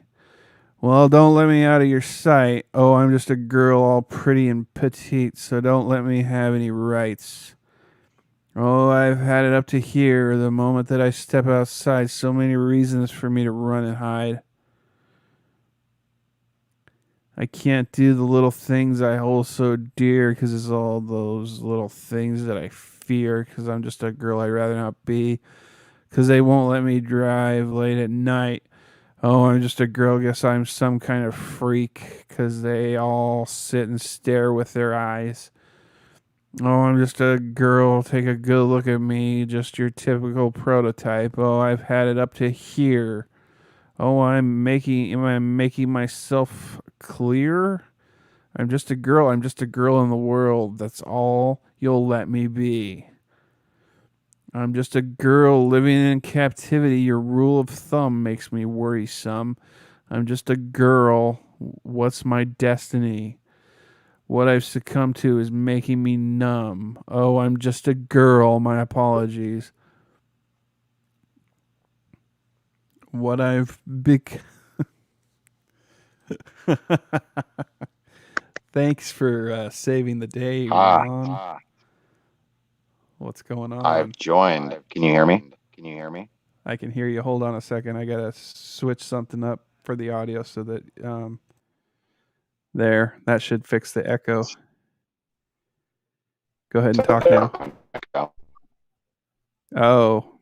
Well, don't let me out of your sight. Oh, I'm just a girl all pretty and petite, so don't let me have any rights. Oh, I've had it up to here. The moment that I step outside, so many reasons for me to run and hide. I can't do the little things I hold so dear, 'cause it's all those little things that I fear, 'cause I'm just a girl I'd rather not be. 'Cause they won't let me drive late at night. Oh, I'm just a girl. Guess I'm some kind of freak. 'Cause they all sit and stare with their eyes. Oh, I'm just a girl. Take a good look at me. Just your typical prototype. Oh, I've had it up to here. Oh, am I making myself clear? I'm just a girl. I'm just a girl in the world. That's all you'll let me be. I'm just a girl living in captivity. Your rule of thumb makes me worrisome. I'm just a girl. What's my destiny? What I've succumbed to is making me numb. Oh, I'm just a girl. My apologies. What I've become. Thanks for saving the day, Ron. What's going on? I've joined. Can you hear me? I can hear you. Hold on a second. I gotta switch something up for the audio so that there. That should fix the echo. Go ahead and talk now. Oh.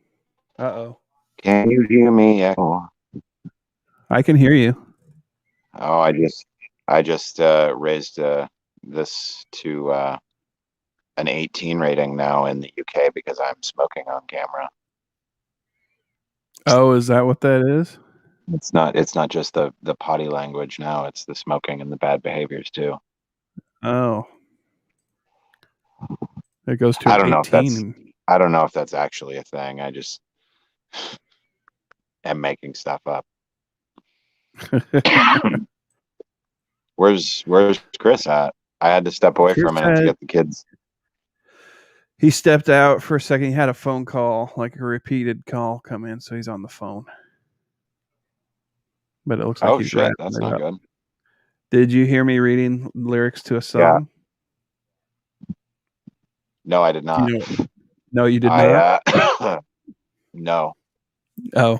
Uh-oh. Can you hear me? Echo? I can hear you. Oh, I just raised this to an 18 rating now in the UK because I'm smoking on camera. Oh, is that what that is? It's not just the potty language now, it's the smoking and the bad behaviors too. Oh. It goes to I don't know 18. I don't know if that's actually a thing. I just am making stuff up. Where's Chris at? I had to step away for a minute to get the kids. He stepped out for a second. He had a phone call, like a repeated call come in, so he's on the phone. But it looks like he's shit, that's not good. Did you hear me reading lyrics to a song? Yeah. No, I did not. No, you did not? No. Oh.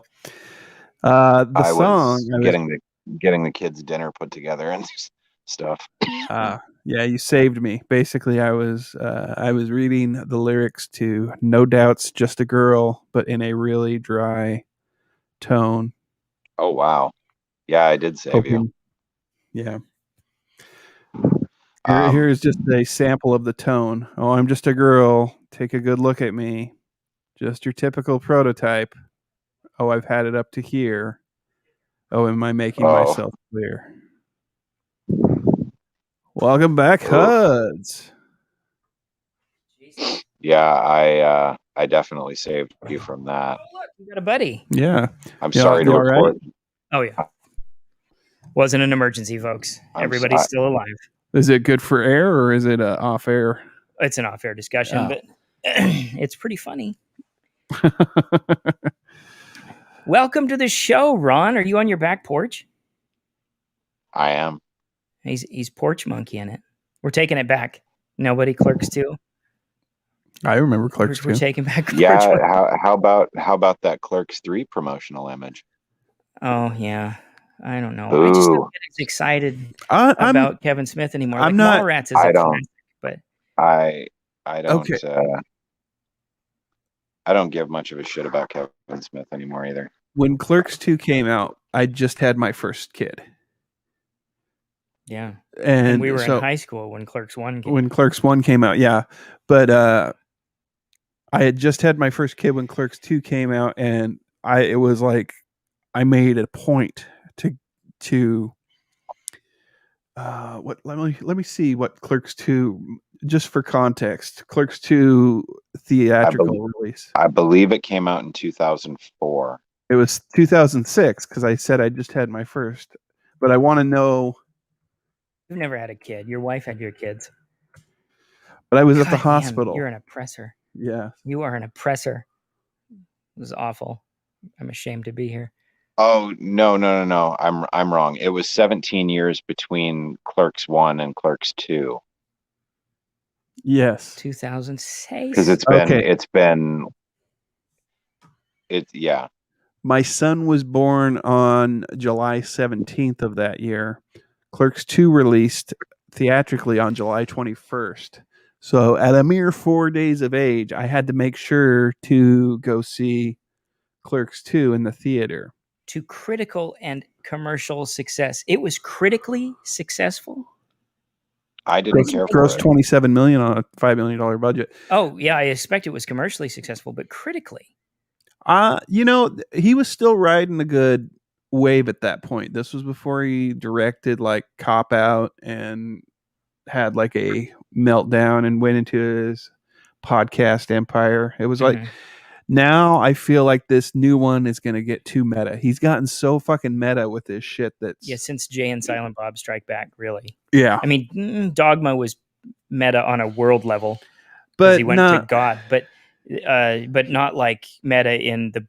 The song was getting the kids dinner put together and stuff. Yeah, you saved me. Basically, I was reading the lyrics to No Doubt's Just a Girl, but in a really dry tone. Oh, wow. Yeah, I did save you. Yeah. Here is just a sample of the tone. Oh, I'm just a girl. Take a good look at me. Just your typical prototype. Oh, I've had it up to here. Oh, am I making myself clear? Welcome back, Hudds. Yeah, I definitely saved you from that. Oh, look, you got a buddy. Yeah. I'm sorry to report. Right? Oh, yeah. Wasn't an emergency, folks. Everybody's still alive. Is it good for air or is it off air? It's an off air discussion, but it's pretty funny. Welcome to the show, Ron. Are you on your back porch? I am. He's porch monkey in it. We're taking it back. Nobody clerks too. I remember Clerks We're 2. taking back. Yeah, how about that Clerks 3 promotional image? Oh yeah. I don't know. I just don't Ooh, get as excited I'm about Kevin Smith anymore. I'm Like not Mallrats is I a don't classic, but I okay. I don't give much of a shit about Kevin Smith anymore either. When Clerks 2 came out, I just had my first kid. yeah. And we were in so high school when Clerks 1 came. when Clerks 1 came out, yeah. But I had just had my first kid when Clerks 2 came out, and it was like I made a point to let me see what Clerks 2, just for context. Clerks 2 theatrical release. I believe it came out in 2004. It was 2006 because I said I just had my first, but I want to know. You've never had a kid. Your wife had your kids. But I was at the God damn, hospital. you're an oppressor. Yeah. You are an oppressor. It was awful. I'm ashamed to be here. Oh, no. I'm wrong. It was 17 years between Clerks 1 and Clerks 2. Yes. 2006. Because yeah. My son was born on July 17th of that year. Clerks 2 released theatrically on July 21st. So at a mere 4 days of age, I had to make sure to go see Clerks 2 in the theater. To critical and commercial success. It was critically successful. I didn't care for gross it. $27 million on a $5 million budget. Oh yeah, I expect it was commercially successful, but critically. He was still riding a good wave at that point. This was before he directed like Cop Out and had like a meltdown and went into his podcast empire. It was like now I feel like this new one is going to get too meta. He's gotten so fucking meta with this shit that's since Jay and Silent Bob Strike Back, really. Yeah. I mean, Dogma was meta on a world level, but he went to God, but not like meta in the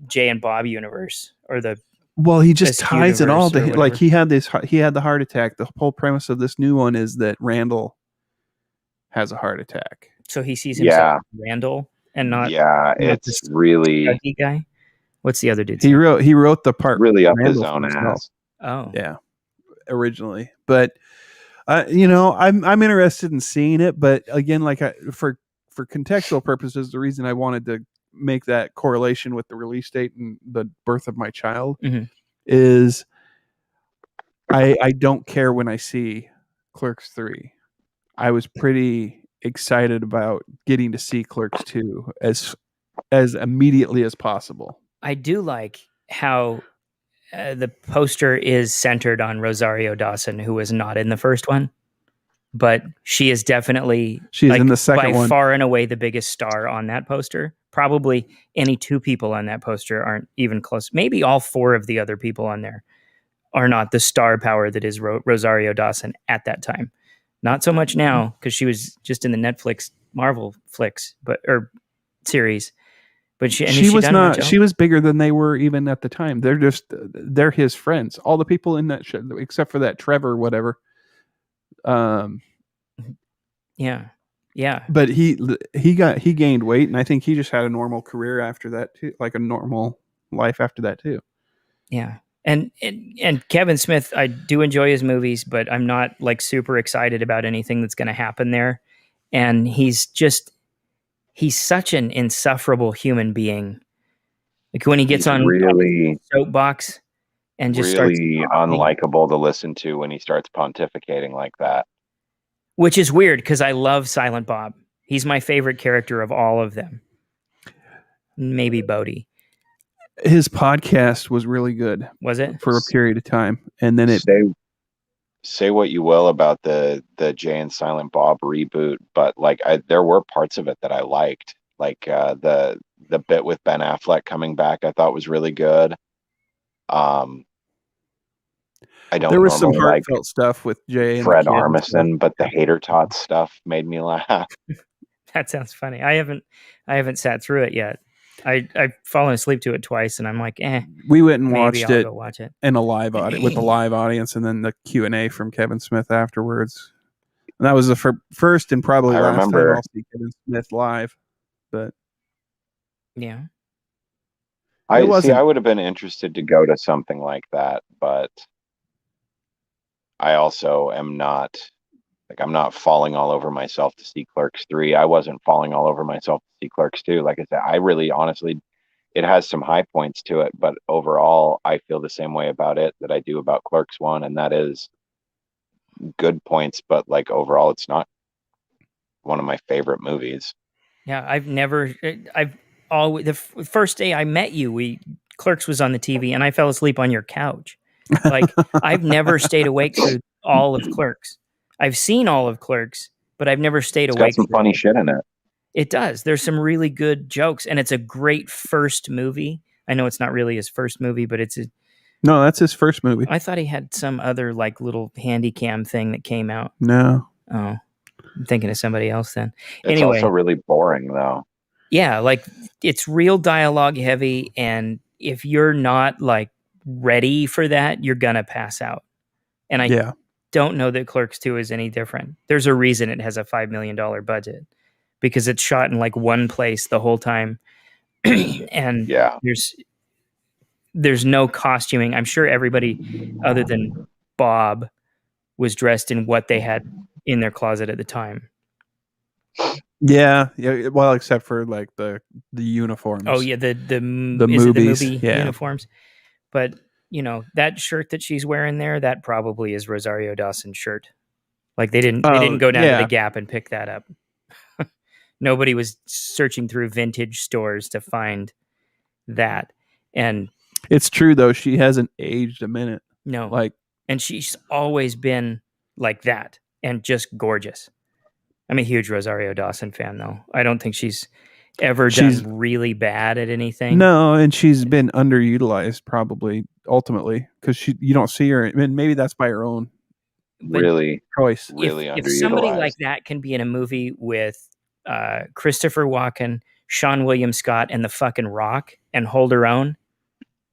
Jay and Bob universe or the. Well, he just ties it all to whatever. like he had the heart attack. The whole premise of this new one is that Randall has a heart attack. So he sees himself as Randall and not. Yeah, it's really guy. What's the other dude? He wrote the part really up Randall his own ass. Oh yeah, originally, but I'm interested in seeing it. But again, like for contextual purposes, the reason I wanted to make that correlation with the release date and the birth of my child is I don't care when I see Clerks 3. I was pretty excited about getting to see Clerks 2 as immediately as possible. I do like how the poster is centered on Rosario Dawson, who was not in the first one, but she is definitely in the second by one. Far and away the biggest star on that poster. Probably any two people on that poster aren't even close. Maybe all four of the other people on there are not the star power that is Rosario Dawson at that time. Not so much now because she was just in the Netflix Marvel flicks, or series. But she was not. She was bigger than they were even at the time. They're his friends. All the people in that show, except for that Trevor, whatever. Yeah. But he gained weight, and I think he just had a normal career after that too, like a normal life after that too. Yeah. And Kevin Smith, I do enjoy his movies, but I'm not like super excited about anything that's going to happen there. And he's such an insufferable human being. Like when he gets on soapbox and just really unlikable to listen to when he starts pontificating like that. Which is weird because I love Silent Bob. He's my favorite character of all of them. Maybe Bodie. His podcast was really good. Was it? For a period of time. And then say what you will about the Jay and Silent Bob reboot, but like there were parts of it that I liked. Like the bit with Ben Affleck coming back I thought was really good. There was some heartfelt stuff with Jay and Fred Armisen, but the Hater Tots stuff made me laugh. That sounds funny. I haven't sat through it yet. I've fallen asleep to it twice, and I'm like, We went and watched it, go watch it in a live audience with the live audience, and then the Q&A from Kevin Smith afterwards. And that was the first and probably I last time remember. I'll see Kevin Smith live. But Yeah. it I wasn't. would have been interested to go to something like that, but I also am not like I'm not falling all over myself to see Clerks 3. I wasn't falling all over myself to see Clerks 2. Like I said, I really honestly it has some high points to it, but overall I feel the same way about it that I do about Clerks 1, and that is good points, but like overall it's not one of my favorite movies. Yeah, I've always first day I met you, we Clerks was on the TV and I fell asleep on your couch. Like I've never stayed awake through all of Clerks. I've seen all of Clerks, but I've never stayed It's got awake some through funny it. shit in it. It does. There's some really good jokes, and it's a great first movie. I know it's not really his first movie, but No, that's his first movie. I thought he had some other like little handy cam thing that came out. No. Oh, I'm thinking of somebody else then. It's Anyway, also really boring though. yeah, like it's real dialogue heavy, and if you're not like ready for that, you're gonna pass out. And I don't know that Clerks 2 is any different. There's a reason it has a $5 million budget because it's shot in like one place the whole time. And Yeah. there's no costuming. I'm sure everybody other than Bob was dressed in what they had in their closet at the time. Yeah. Well, except for like the uniforms. Oh yeah, the movies, it the movie yeah. uniforms? But you know that shirt that she's wearing there, that probably is Rosario Dawson's shirt. Like they didn't go down to the Gap and pick that up. Nobody was searching through vintage stores to find that. And it's true though, she hasn't aged a minute. No. Like, and she's always been like that and just gorgeous. I'm a huge Rosario Dawson fan though. I don't think she's ever done really bad at anything. No, and she's been underutilized probably ultimately because you don't see her. I mean, maybe that's by her own choice. Really underutilized. If somebody like that can be in a movie with Christopher Walken, Sean William Scott, and the fucking Rock and hold her own,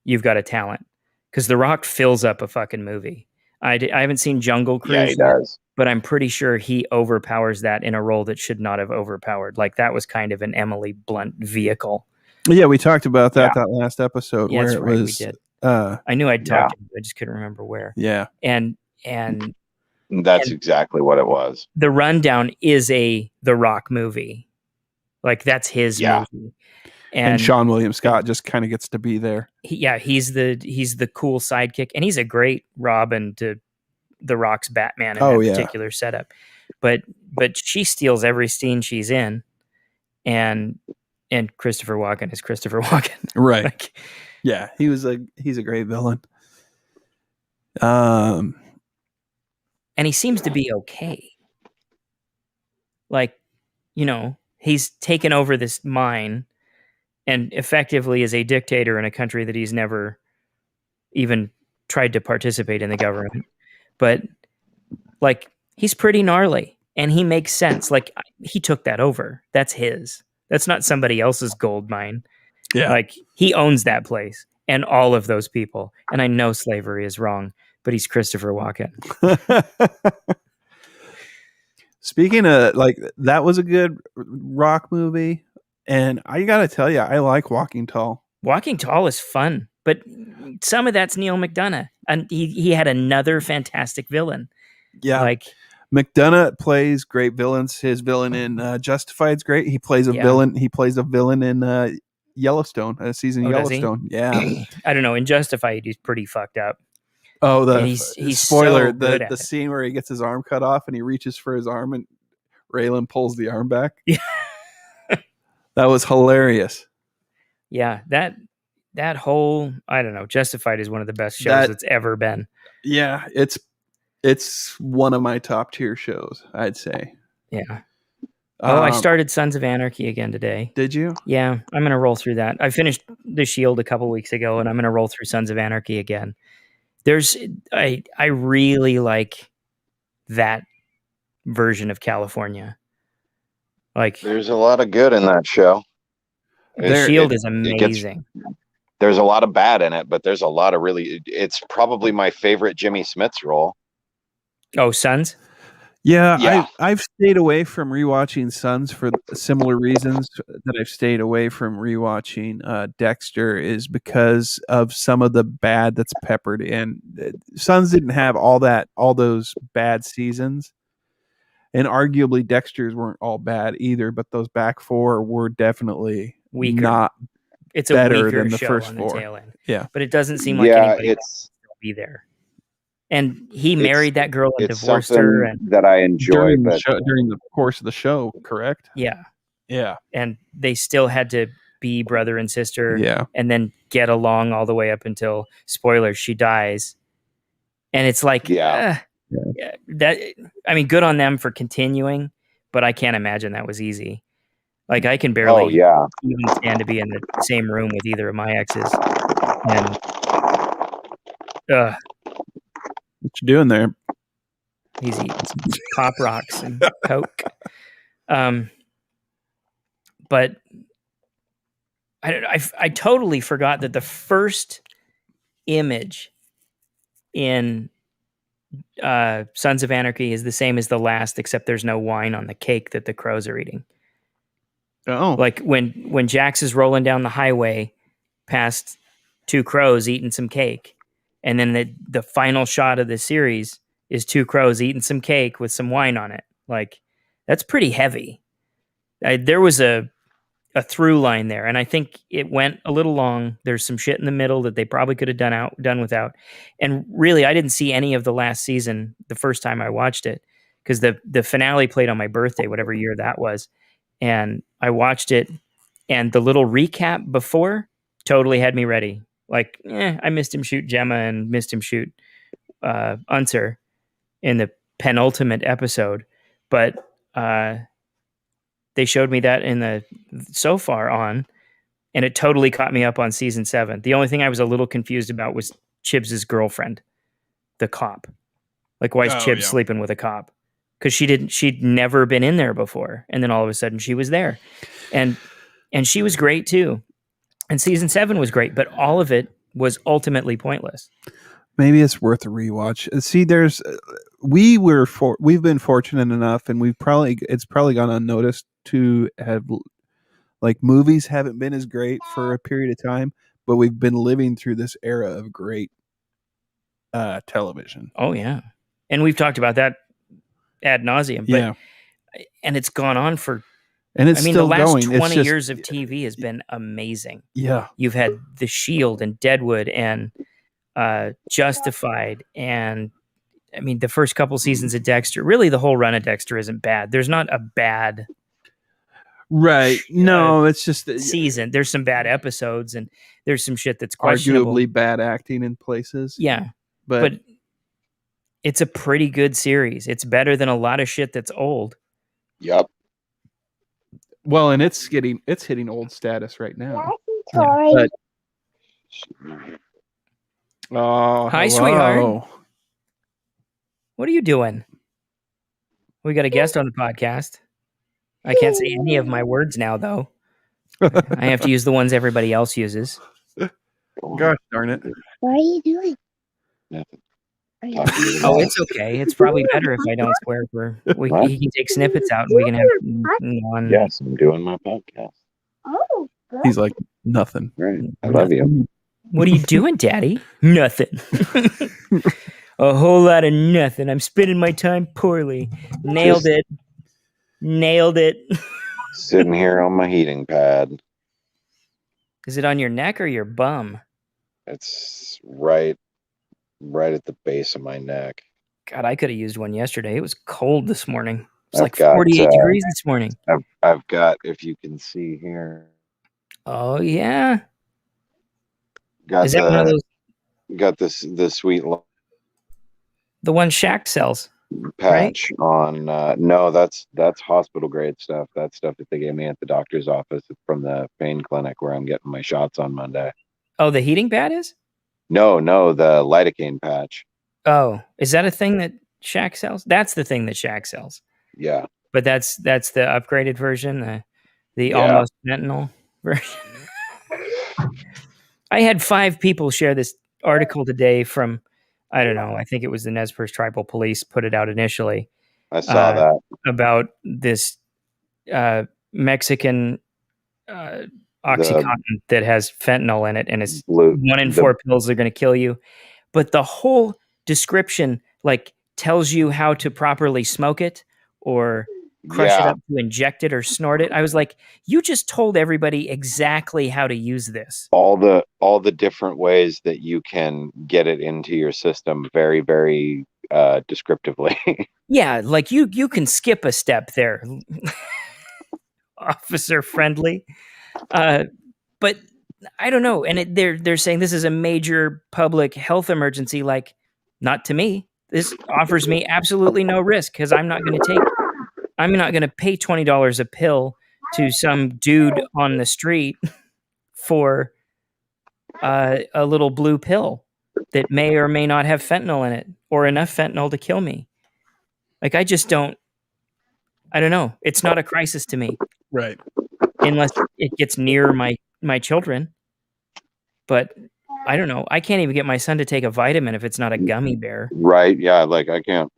you've got a talent. Because the Rock fills up a fucking movie. I haven't seen Jungle Cruise. Yeah, he does. But I'm pretty sure he overpowers that in a role that should not have overpowered. Like that was kind of an Emily Blunt vehicle. Yeah, we talked about that last episode where it was. We did. I knew I'd talked to him, I just couldn't remember where. Yeah. And that's exactly what it was. The Rundown is The Rock movie. Like that's his movie. And Sean William Scott just kind of gets to be there. He's the cool sidekick, and he's a great Robin to the Rock's Batman in that particular setup. But she steals every scene she's in, and Christopher Walken is Christopher Walken, right? Like, yeah, he's a great villain. And he seems to be okay. Like, you know, he's taken over this mine and effectively is a dictator in a country that he's never even tried to participate in the government. But like, he's pretty gnarly and he makes sense. Like he took that over. That's his. That's not somebody else's gold mine. Yeah. Like he owns that place and all of those people. And I know slavery is wrong, but he's Christopher Walken. Speaking of, like, that was a good Rock movie. And I got to tell you, I like Walking Tall. Walking Tall is fun, but some of that's Neil McDonough. And he had another fantastic villain. Yeah. Like McDonough plays great villains. His villain in Justified's great. He plays a villain. He plays a villain in Yellowstone, a season of Yellowstone. Yeah. I don't know. In Justified, he's pretty fucked up. Oh, he's spoiler! So good the scene where he gets his arm cut off and he reaches for his arm and Raylan pulls the arm back. Yeah, that was hilarious. Yeah, that whole, I don't know, Justified is one of the best shows that's ever been. Yeah, it's one of my top tier shows, I'd say. Yeah. I started Sons of Anarchy again today. Did you? Yeah, I'm gonna roll through that. I finished The Shield a couple weeks ago, and I'm gonna roll through Sons of Anarchy again. I really like that version of California. Like, there's a lot of good in that show. The Shield is amazing. There's a lot of bad in it, but there's a lot of really. It's probably my favorite Jimmy Smits role. Oh, Sons? Yeah, Yeah. I've stayed away from rewatching Sons for similar reasons that I've stayed away from rewatching Dexter is because of some of the bad that's peppered in. Sons didn't have all those bad seasons, and arguably Dexter's weren't all bad either. But those back four were definitely Weaker. not It's a better weaker than the show first on the four. tail end. Yeah, But it doesn't seem like Yeah, anybody wants to be there. And he married that girl and it's divorced something her. And that I enjoy, but during the course of the show, correct? yeah, Yeah, and they still had to be brother and sister, yeah. and then get along all the way up until, spoilers, she dies. And it's like, Yeah. yeah, that, I mean, good on them for continuing, but I can't imagine that was easy. Like, I can barely oh yeah, even stand to be in the same room with either of my exes. And What you doing there? he's eating some Pop Rocks and Coke. But I totally forgot that the first image in Sons of Anarchy is the same as the last, except there's no wine on the cake that the crows are eating. Oh, Like when Jax is rolling down the highway past two crows eating some cake, and then the final shot of the series is two crows eating some cake with some wine on it. Like, that's pretty heavy. There was a through line there, and I think it went a little long. There's some shit in the middle that they probably could have done without. And really, I didn't see any of the last season the first time I watched it, because the finale played on my birthday, whatever year that was, and I watched it, and the little recap before totally had me ready. Like, I missed him shoot Gemma and missed him shoot Unser in the penultimate episode, but they showed me that in the so far on, and it totally caught me up on season 7. The only thing I was a little confused about was Chibs' girlfriend, the cop. Like, why is Chibs sleeping with a cop? Because she'd never been in there before, and then all of a sudden she was there, and she was great too. And season 7 was great, but all of it was ultimately pointless. maybe it's worth a rewatch. See, we've been fortunate enough, and it's probably gone unnoticed to have, like, movies haven't been as great for a period of time, but we've been living through this era of great television. Oh yeah, and we've talked about that ad nauseum. But, Yeah, and it's gone on for. and it's I mean, still the last going. 20 years of TV has been amazing. Yeah, You've had The Shield and Deadwood and Justified, and I mean, the first couple seasons of Dexter. Really, the whole run of Dexter isn't bad. There's not a bad right. No, it's just season. There's some bad episodes, and there's some shit that's questionable. arguably bad acting in places. Yeah, but it's a pretty good series. It's better than a lot of shit that's old. yep. Well, and it's hitting old status right now. Yeah. But, oh, hi, hello. sweetheart. What are you doing? We got a guest on the podcast. I can't say any of my words now, though. I have to use the ones everybody else uses. Gosh darn it. What are you doing? Nothing. Oh, it's okay. It's probably better if I don't swear. He can take snippets out, and we can have one. Yes, I'm doing my podcast. Oh, good. He's like, nothing. Right. I love you. What are you doing, Daddy? Nothing. A whole lot of nothing. I'm spending my time poorly. Nailed it. Sitting here on my heating pad. Is it on your neck or your bum? It's right at the base of my neck. God, I could have used one yesterday. It was cold this morning. It was I've like got, 48 degrees this morning. I've got, if you can see here. Oh yeah. Got Is that one of those? Got the sweet The one Shaq sells. patch on. No, that's hospital grade stuff. That's stuff that they gave me at the doctor's office from the pain clinic where I'm getting my shots on Monday. Oh, the heating pad is? No, the lidocaine patch. Oh, is that a thing that Shaq sells? That's the thing that Shaq sells. Yeah. But that's the upgraded version, the almost fentanyl version. I had 5 people share this article today from, I don't know, I think it was the Nez Perce Tribal Police put it out initially. I saw that. about this Mexican OxyContin that has fentanyl in it, and it's 1 in 4 pills that are going to kill you. But the whole description like tells you how to properly smoke it or crush it up to inject it or snort it. I was like, you just told everybody exactly how to use this. All the different ways that you can get it into your system very, very descriptively. Yeah, like you can skip a step there. Officer friendly. But I don't know. And they're saying this is a major public health emergency. Like, not to me. This offers me absolutely no risk because I'm not going to pay $20 a pill to some dude on the street for a little blue pill that may or may not have fentanyl in it or enough fentanyl to kill me. Like, I don't know. It's not a crisis to me. Right. Unless it gets near my children. But I don't know. I can't even get my son to take a vitamin if it's not a gummy bear. Right. Yeah. Like I can't.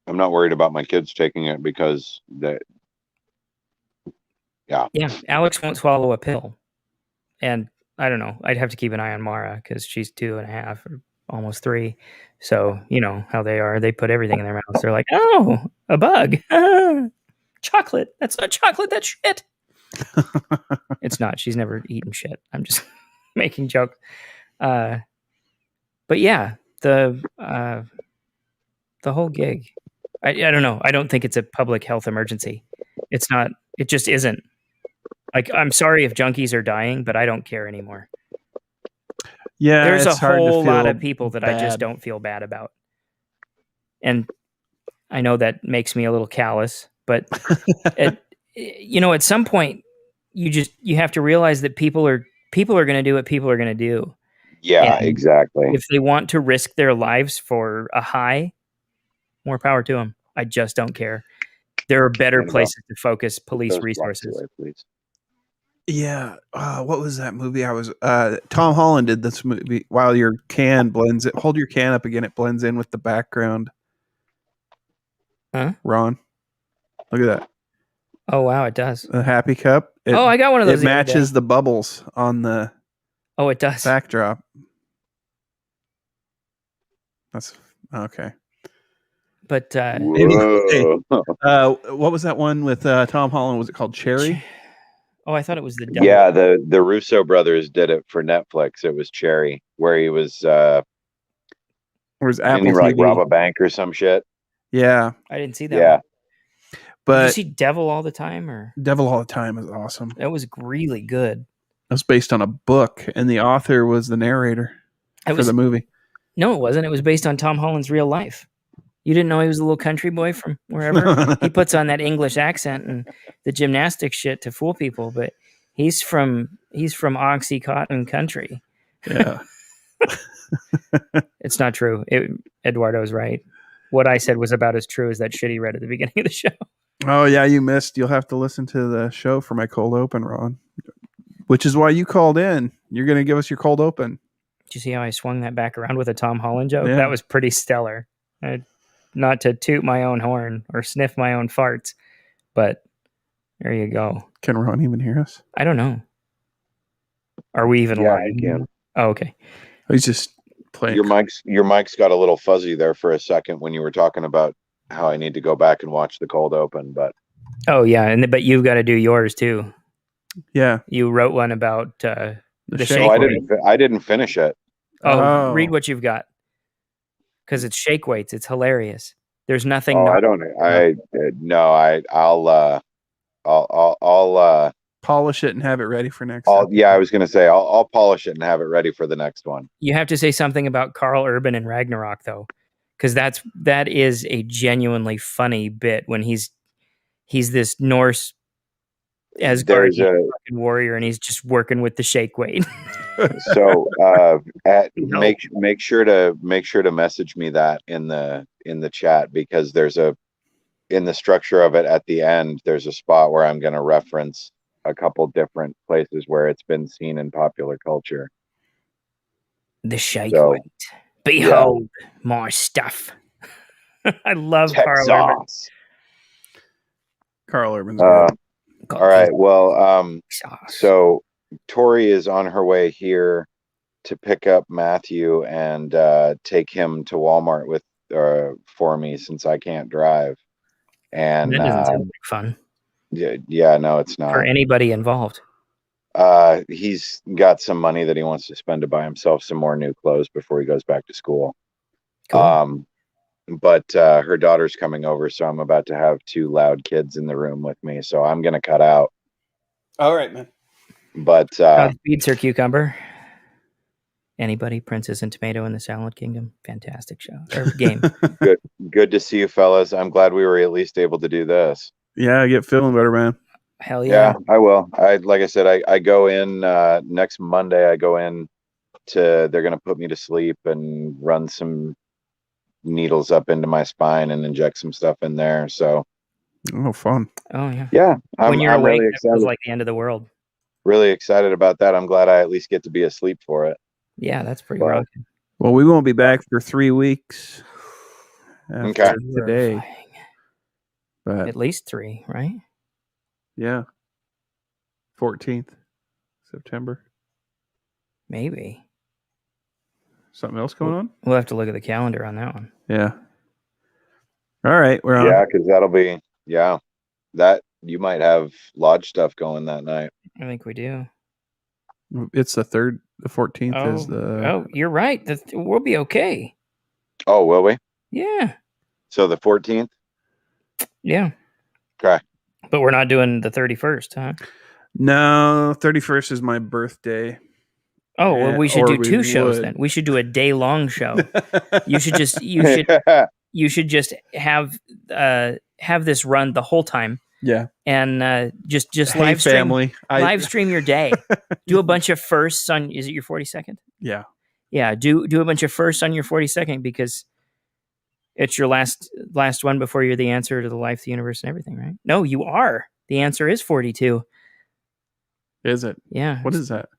I'm not worried about my kids taking it because Yeah, Alex won't swallow a pill. And I don't know. I'd have to keep an eye on Mara because she's 2.5 or almost 3. So, you know how they are. They put everything in their mouths. They're like, oh, a bug. Chocolate. That's not chocolate. That's shit. It's not. She's never eaten shit. I'm just making jokes. But yeah, the whole gig. I don't know. I don't think it's a public health emergency. It's not. It just isn't. Like, I'm sorry if junkies are dying, but I don't care anymore. Yeah, there's a it's hard to whole lot feel of people that bad. I just don't feel bad about, and I know that makes me a little callous. But at some point, you have to realize that people are going to do what people are going to do. Yeah, And exactly. if they want to risk their lives for a high, more power to them. I just don't care. There are better places to focus police resources. Away, please. Yeah. What was that movie? Tom Holland did this movie while your can blends it. Hold your can up again. It blends in with the background. Huh? Ron, look at that. Oh, wow. It does. The happy cup. I got one of those. It matches the bubbles on the it does. backdrop. That's okay. But what was that one with Tom Holland? Was it called Cherry? Oh, I thought it was the devil. Yeah, the Russo brothers did it for Netflix. It was Cherry, where he was Apple he TV? like rob a bank or some shit. Yeah, I didn't see that. Yeah, one. But did you see Devil All the Time? Or Devil All the Time is awesome. That was really good. It was based on a book, and the author was the narrator for the movie. No, it wasn't. It was based on Tom Holland's real life. You didn't know he was a little country boy from wherever? He puts on that English accent and the gymnastics shit to fool people, but he's from Oxycontin country. Yeah. It's not true. Eduardo's right. What I said was about as true as that shit he read at the beginning of the show. Oh, yeah, you missed. You'll have to listen to the show for my cold open, Ron. Which is why you called in. You're going to give us your cold open. Did you see how I swung that back around with a Tom Holland joke? Yeah. That was pretty stellar. Not to toot my own horn or sniff my own farts, but there you go. Can Ron even hear us? I don't know. Are we even live? you can. Oh, okay. He's just playing. Your mic's got a little fuzzy there for a second when you were talking about how I need to go back and watch the cold open, but oh yeah, but you've got to do yours too. Yeah, you wrote one about the shake. No, I didn't finish it. Oh, read what you've got because it's shake weights. It's hilarious. There's nothing. Oh, I don't. I'll polish it and have it ready for next. Yeah, I was gonna say I'll polish it and have it ready for the next one. You have to say something about Carl Urban and Ragnarok though, because that is a genuinely funny bit when he's this Norse Asgard warrior and he's just working with the shake weight. So make sure to message me that in the chat, because there's in the structure of it at the end, there's a spot where I'm going to reference a couple different places where it's been seen in popular culture. The shake weight. Behold my stuff. I love Carl Urban. Texas. Carl Urban's great. All right. Well, so Tori is on her way here to pick up Matthew and take him to Walmart with for me since I can't drive. And that doesn't sound like fun yeah, no, it's not. for anybody involved. He's got some money that he wants to spend to buy himself some more new clothes before he goes back to school. Cool. But her daughter's coming over, so I'm about to have two loud kids in the room with me, so I'm gonna cut out. All right, man. But Beets or cucumber? Anybody? Princess and Tomato in the Salad Kingdom? Fantastic show or game. good to see you, fellas. I'm glad we were at least able to do this. Yeah, get feeling better, man. Hell yeah. I will. Like I said, I go in next Monday. I go in they're gonna put me to sleep and run some needles up into my spine and inject some stuff in there. So fun. Oh yeah. Yeah. When you're I'm awake, really it excited. feels like the end of the world. Really excited about that. I'm glad I at least get to be asleep for it. Yeah, that's pretty Well, rocking. Well, we won't be back for 3 weeks. Okay. After today, Terrifying. but At least 3, right? yeah, 14th September. Maybe. Something else going on? We'll have to look at the calendar on that one. Yeah. All right, we're on. Yeah, because that'll be that you might have lodge stuff going that night. I think we do. It's the 3rd. The 14th is the. Oh, you're right. We'll be okay. Oh, will we? Yeah. So the 14th? Yeah. Okay. But we're not doing the 31st, huh? No, 31st is my birthday. Oh, well, we should or do 2 we shows would. then. We should do a day-long show. You should just have this run the whole time. Yeah. And just Hey, live stream family. live stream your day. Do a bunch of firsts on. Is it your 42nd? Yeah. Yeah. Do a bunch of firsts on your 42nd because it's your last one before you're the answer to the life, the universe, and everything, right? No, you are. The answer is 42. Is it? Yeah. What is that?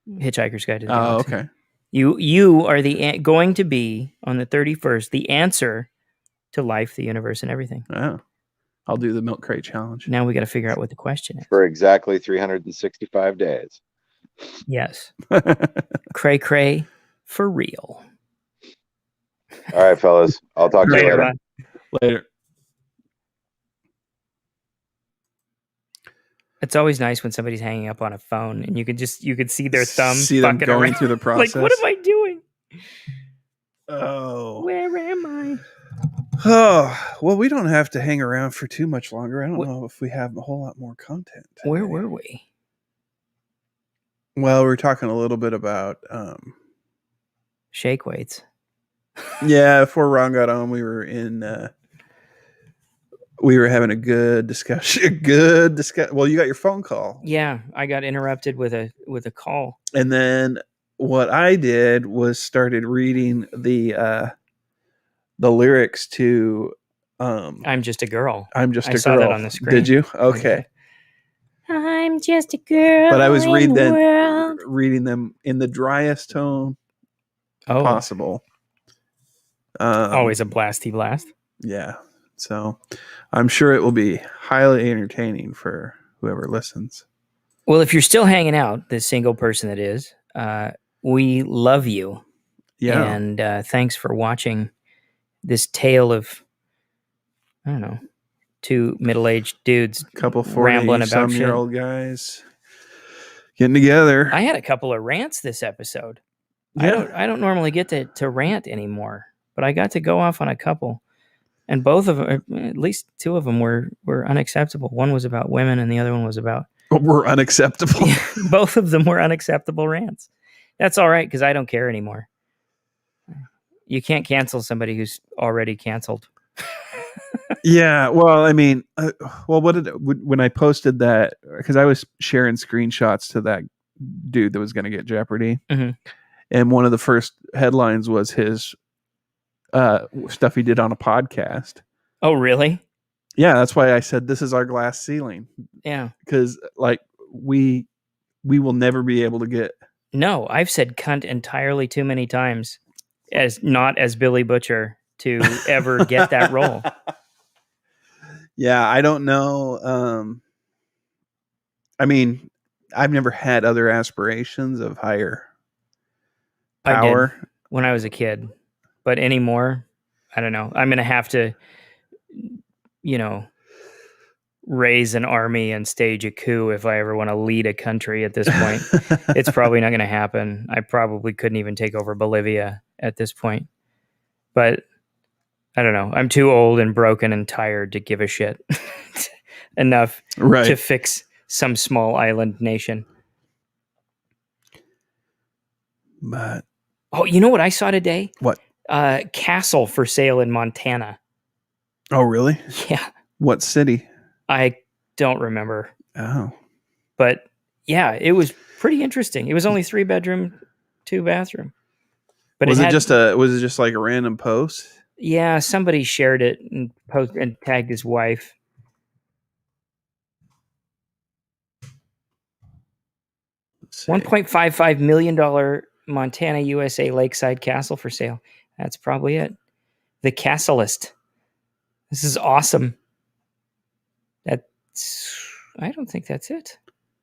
Hitchhiker's Guide to the Oh, Galaxy. okay. You are going to be on the 31st the answer to life, the universe, and everything. Oh. I'll do the milk crate challenge. Now we got to figure out what the question is. For exactly 365 days. Yes. Cray cray for real. All right, fellas. I'll talk to you later. Ron. Later. It's always nice when somebody's hanging up on a phone and you could see their thumb See them fucking going around. through the process. Like, what am I doing? Oh. Where am I? Oh, well, we don't have to hang around for too much longer. I don't know if we have a whole lot more content. Where today. were we? Well, we were talking a little bit about Shake weights. yeah, before Ron got on, we were having a good discussion. Well, you got your phone call. Yeah, I got interrupted with a call. And then what I did was started reading the lyrics to I'm Just a Girl. I'm Just a Girl. I saw that on the screen. Did you? Okay. I'm just a girl. But I was in the world. reading them in the driest tone Oh, possible. always a blasty blast. Yeah. So I'm sure it will be highly entertaining for whoever listens. Well, if you're still hanging out, the single person that is, we love you. Yeah. And thanks for watching this tale of, I don't know, 2 middle-aged dudes A couple rambling about shit. 40-some-year-old guys getting together. I had a couple of rants this episode. Yeah. I don't normally get to rant anymore, but I got to go off on a couple. And both of them, at least 2 of them were unacceptable. One was about women and the other one was about... We're unacceptable. Both of them were unacceptable rants. That's all right, because I don't care anymore. You can't cancel somebody who's already canceled. Yeah, well, I mean, when I posted that, because I was sharing screenshots to that dude that was going to get Jeopardy, and one of the first headlines was his stuff he did on a podcast. Oh, really? Yeah, that's why I said this is our glass ceiling. Yeah. Because like we will never be able to get. No, I've said cunt entirely too many times, not as Billy Butcher to ever get that role. Yeah, I don't know. I mean, I've never had other aspirations of higher I power. did when I was a kid, but anymore, I don't know. I'm going to have to, raise an army and stage a coup if I ever want to lead a country at this point. It's probably not going to happen. I probably couldn't even take over Bolivia at this point. But I don't know. I'm too old and broken and tired to give a shit enough Right. to fix some small island nation. But Oh, you know what I saw today? what? Castle for sale in Montana. Oh, really? Yeah. What city? I don't remember. Oh. But yeah, it was pretty interesting. It was only 3-bedroom, 2-bathroom. But Was it just like a random post? Yeah, somebody shared it and tagged his wife. $1.55 million Montana, USA lakeside castle for sale. That's probably it. The Castleist. This is awesome. I don't think that's it,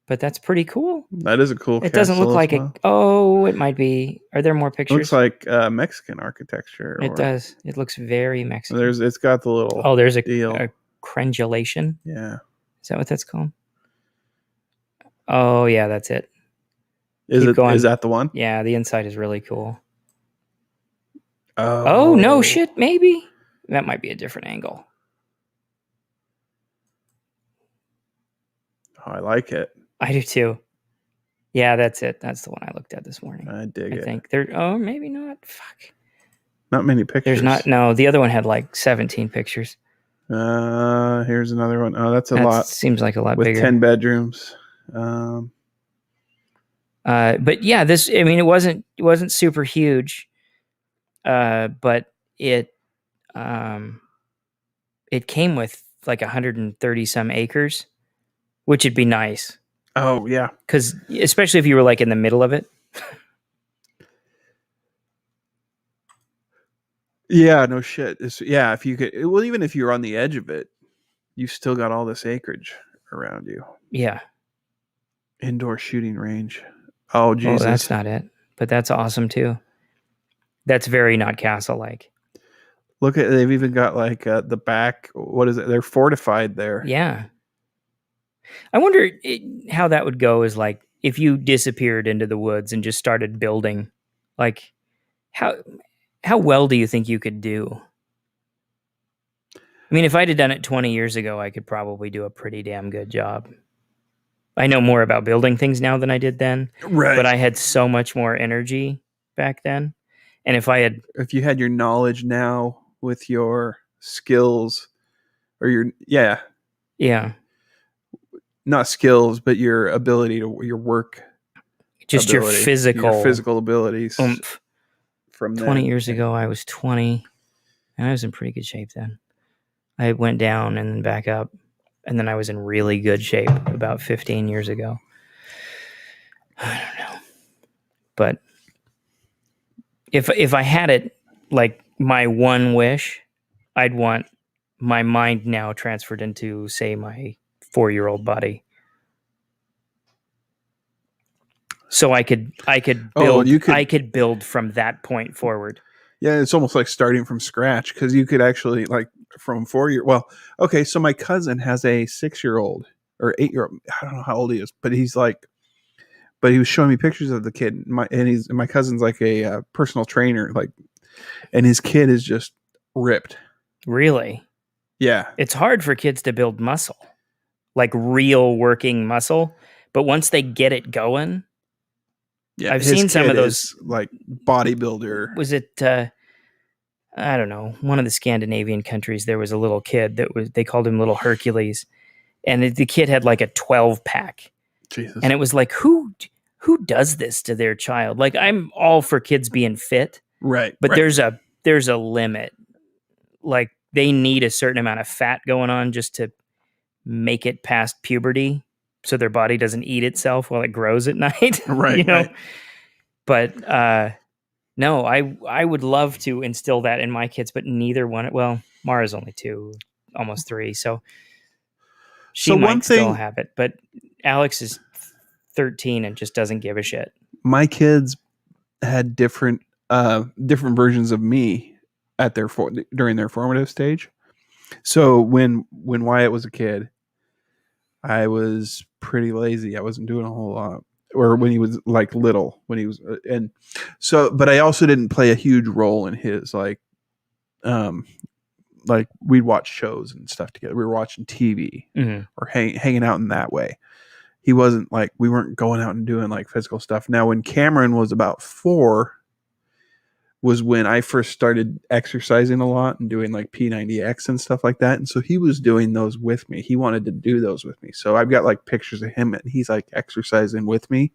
but that's pretty cool. That is a cool. It doesn't look like it. Oh, it might be. Are there more It pictures? looks like Mexican architecture. It does. It looks very Mexican. It's got the little. Oh, there's a deal. A crengulation. Yeah. Is that what that's called? Oh yeah, that's it. Is Keep going. Is that the one? Yeah, the inside is really cool. Oh. Oh no, shit. Maybe that might be a different angle. Oh, I like it. I do too. Yeah, that's it. That's the one I looked at this morning. I dig it. I think there. Oh, maybe not. Fuck. Not many pictures. There's not. No, the other one had like 17 pictures. Here's another one. Oh, that's a lot. Seems like a lot with bigger. 10 bedrooms. But yeah, this. I mean, it wasn't super huge. But it came with like 130 some acres, which would be nice. Oh yeah, because especially if you were like in the middle of it. Yeah, no shit. If you could, well, even if you're on the edge of it, you still got all this acreage around you. Yeah. Indoor shooting range. Oh Jesus, that's not it. But that's awesome too. That's very not castle-like. Look at, they've even got like the back. What is it? They're fortified there. Yeah. I wonder how that would go. Is like if you disappeared into the woods and just started building, like how well do you think you could do? I mean, if I'd have done it 20 years ago, I could probably do a pretty damn good job. I know more about building things now than I did then. Right. But I had so much more energy back then. And if you had your knowledge now with your skills or your not skills, but your ability your work, just ability, your physical abilities. From 20 years ago, I was 20 and I was in pretty good shape then. I went down and then back up, and then I was in really good shape about 15 years ago. I don't know. But if I had it like my one wish, I'd want my mind now transferred into, say, my 4-year-old body. So I could build I could build from that point forward. Yeah, it's almost like starting from scratch, because you could actually, like, from 4 year. Well, okay, so my cousin has a 6-year-old or 8-year-old. I don't know how old he is, but he was showing me pictures of the kid. My cousin's like a personal trainer, like, and his kid is just ripped. Really? Yeah. It's hard for kids to build muscle, like real working muscle, but once they get it going. Yeah, I've seen some of those, like bodybuilder. Was it? I don't know. One of the Scandinavian countries, there was a little kid they called him Little Hercules, and the kid had like a 12-pack. Jesus. And it was like, who does this to their child? Like, I'm all for kids being fit, right? But right. there's a limit. Like, they need a certain amount of fat going on just to make it past puberty, so their body doesn't eat itself while it grows at night. Right. You know? Right. But No, I would love to instill that in my kids, but neither one. Well, Mara's only 2, almost 3, so she So one might still thing- have it. But Alex is 13 and just doesn't give a shit. My kids had different versions of me at during their formative stage. So when Wyatt was a kid, I was pretty lazy. I wasn't doing a whole lot. Or when he was like little, when he was and so, but I also didn't play a huge role in his like we'd watch shows and stuff together. We were watching TV or hanging out in that way. He wasn't like, we weren't going out and doing like physical stuff. Now, when Cameron was about 4, was when I first started exercising a lot and doing like P90X and stuff like that. And so he was doing those with me. He wanted to do those with me. So I've got like pictures of him and he's like exercising with me.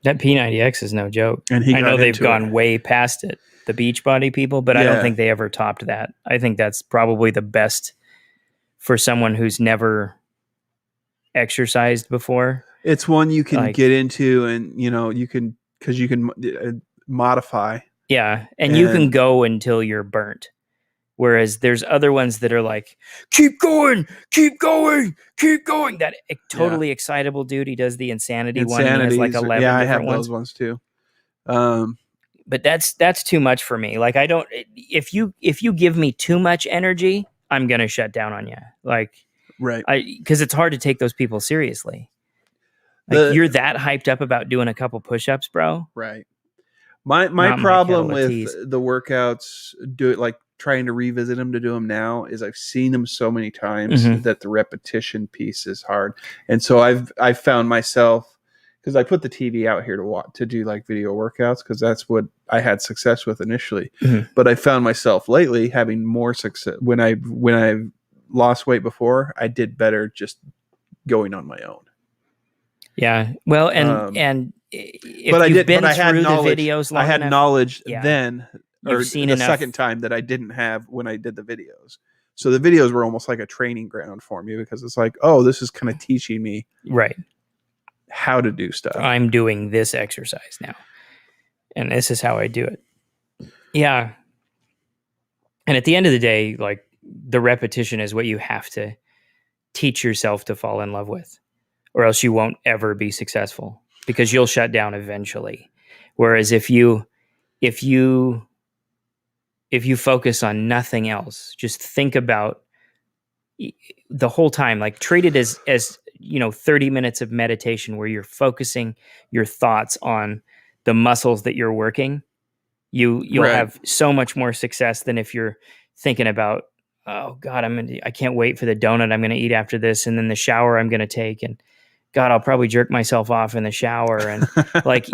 That P90X is no joke. And I know they've gone way past it, the Beachbody people, but I don't think they ever topped that. I think that's probably the best for someone who's never exercised before. It's one you can get into, and you can modify. Yeah, and you can go until you're burnt. Whereas there's other ones that are like, keep going, keep going, keep going. That totally excitable dude, he does the insanity one. He has like 11 different I have ones. those ones too. But that's too much for me. Like, I don't. If you give me too much energy, I'm gonna shut down on you. Like, right? Because it's hard to take those people seriously. Like, you're that hyped up about doing a couple push-ups, bro. Right. My problem with the workouts, trying to revisit them to do them now, is I've seen them so many times that the repetition piece is hard. And so I've found myself, because I put the TV out here to do like video workouts, because that's what I had success with initially. But I found myself lately having more success when I've lost weight before. I did better just going on my own. Yeah. Well, and if but you've been I had through knowledge. the videos long I had enough, knowledge then, or you've seen the enough. second time, that I didn't have when I did the videos. So the videos were almost like a training ground for me, because it's like, oh, this is kind of teaching me how to do stuff. I'm doing this exercise now, and this is how I do it. Yeah. And at the end of the day, like, the repetition is what you have to teach yourself to fall in love with, or else you won't ever be successful, because you'll shut down eventually. Whereas if you focus on nothing else, just think about the whole time, like, treat it as 30 minutes of meditation where you're focusing your thoughts on the muscles that you're working. You'll have so much more success than if you're thinking about, oh God, I can't wait for the donut I'm going to eat after this, and then the shower I'm going to take, and God, I'll probably jerk myself off in the shower. And like,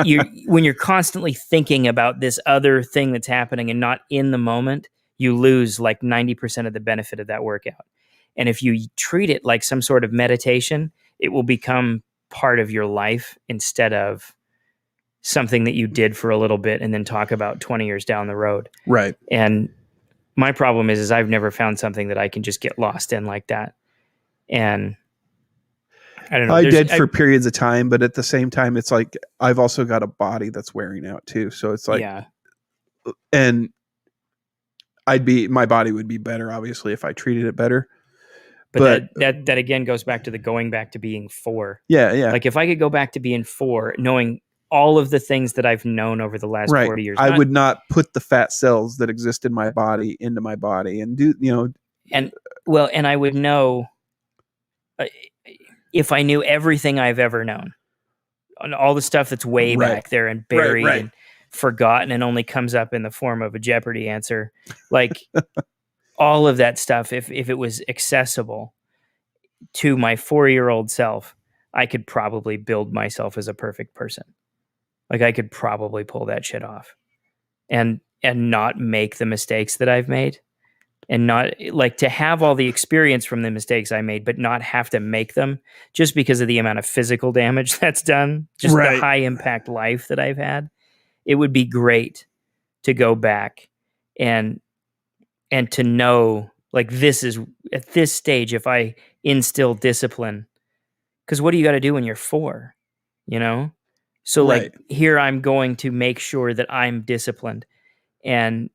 when you're constantly thinking about this other thing that's happening and not in the moment, you lose like 90% of the benefit of that workout. And if you treat it like some sort of meditation, it will become part of your life instead of something that you did for a little bit and then talk about 20 years down the road. Right. And my problem is I've never found something that I can just get lost in like that. And I don't know. I did for periods of time, but at the same time, it's like, I've also got a body that's wearing out too. So it's like, and my body would be better, obviously, if I treated it better. But that again goes back to going back to being 4. Yeah. Yeah. Like, if I could go back to being 4, knowing all of the things that I've known over the last 40 years, I would not put the fat cells that exist in my body into my body and do, and I would know, if I knew everything I've ever known, on all the stuff that's way back there and buried and forgotten and only comes up in the form of a Jeopardy answer, like all of that stuff, if it was accessible to my 4-year-old self, I could probably build myself as a perfect person. Like, I could probably pull that shit off and not make the mistakes that I've made, and not, like, to have all the experience from the mistakes I made, but not have to make them just because of the amount of physical damage that's done, just the high impact life that I've had. It would be great to go back and to know, like, this is at this stage, if I instill discipline, because what do you got to do when you're 4, So like, here I'm going to make sure that I'm disciplined. and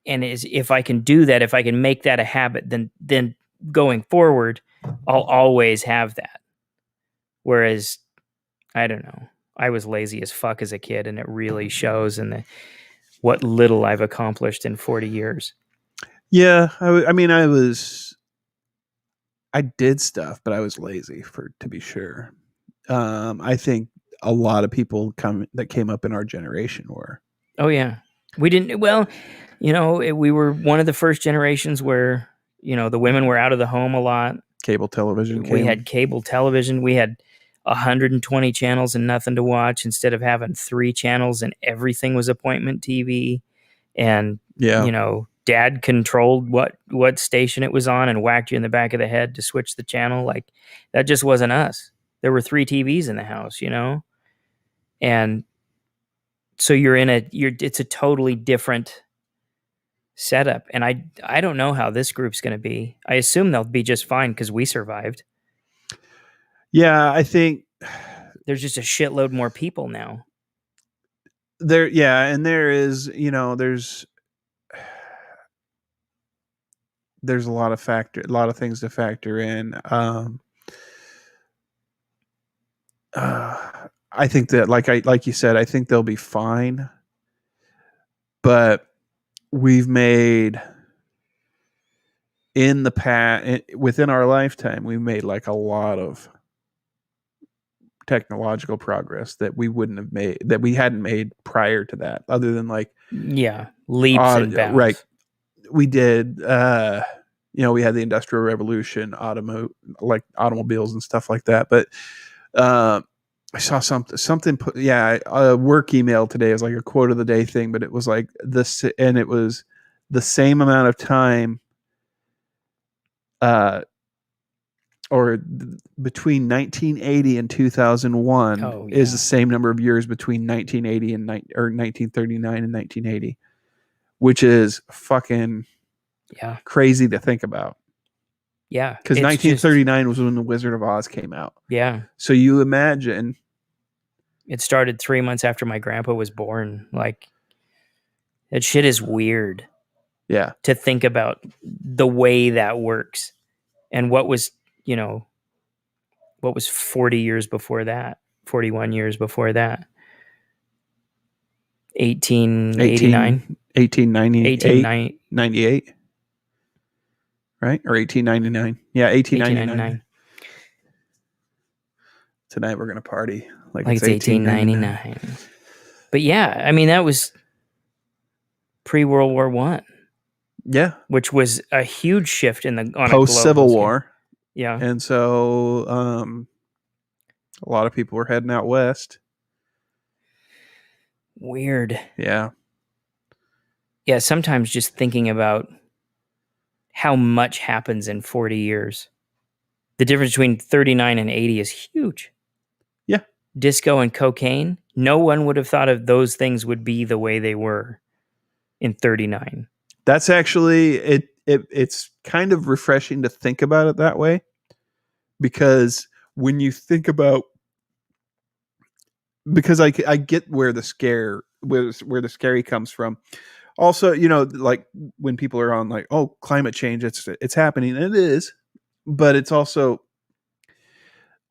if I can do that, if I can make that a habit, then going forward, I'll always have that. Whereas, I don't know, I was lazy as fuck as a kid, and it really shows in what little I've accomplished in 40 years. Yeah, I did stuff, but I was lazy to be sure. I think a lot of people that came up in our generation were. Oh yeah, we didn't. Well, we were one of the first generations where the women were out of the home a lot. Cable television. We had cable television. We had 120 channels and nothing to watch instead of having 3 channels and everything was appointment TV. And Dad controlled what station it was on and whacked you in the back of the head to switch the channel. Like, that just wasn't us. There were 3 TVs in the house, and so it's a totally different setup. And I don't know how this group's going to be. I assume they'll be just fine because we survived. Yeah, I think there's just a shitload more people now. And there is, there's a lot of things to factor in. I think that, like you said, I think they'll be fine. But we've made in the past, within our lifetime, we've made like a lot of technological progress that we wouldn't have made, that we hadn't made prior to that, other than leaps and bounds. Right. We did, we had the Industrial Revolution, automobiles and stuff like that. But I saw something put, a work email today. It was like a quote of the day thing, but it was like this, and it was the same amount of time, between 1980 and 2001 is the same number of years between 1980 and 1939 and 1980, which is fucking crazy to think about. Yeah, because 1939 was when The Wizard of Oz came out. Yeah, so you imagine it started 3 months after my grandpa was born. Like, that shit is weird. Yeah, to think about the way that works, and what was 40 years before that, 41 years before that, 1889, 98, right? Or 1899. Yeah, 1899. Tonight we're going to party like it's 1899. But yeah, I mean, that was pre-World War I. Yeah. Which was a huge shift on post-Civil War. Yeah. And so a lot of people were heading out west. Weird. Yeah. Yeah, sometimes just thinking about how much happens in 40 years. The difference between 39 and 80 is huge. Yeah. Disco and cocaine, no one would have thought of those things would be the way they were in 39. That's actually it's kind of refreshing to think about it that way, because when you think about, because I get where the scary comes from. Also, like when people are on like, oh, climate change, it's happening, and it is, but it's also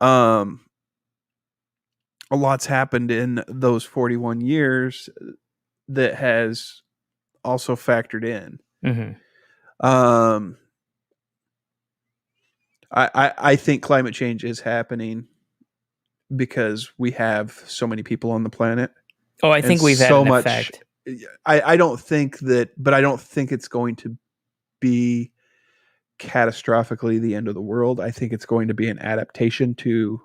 a lot's happened in those 41 years that has also factored in. Mm-hmm. I think climate change is happening because we have so many people on the planet. Oh, I think we've had so much effect. I don't think that, but I don't think it's going to be catastrophically the end of the world. I think it's going to be an adaptation to,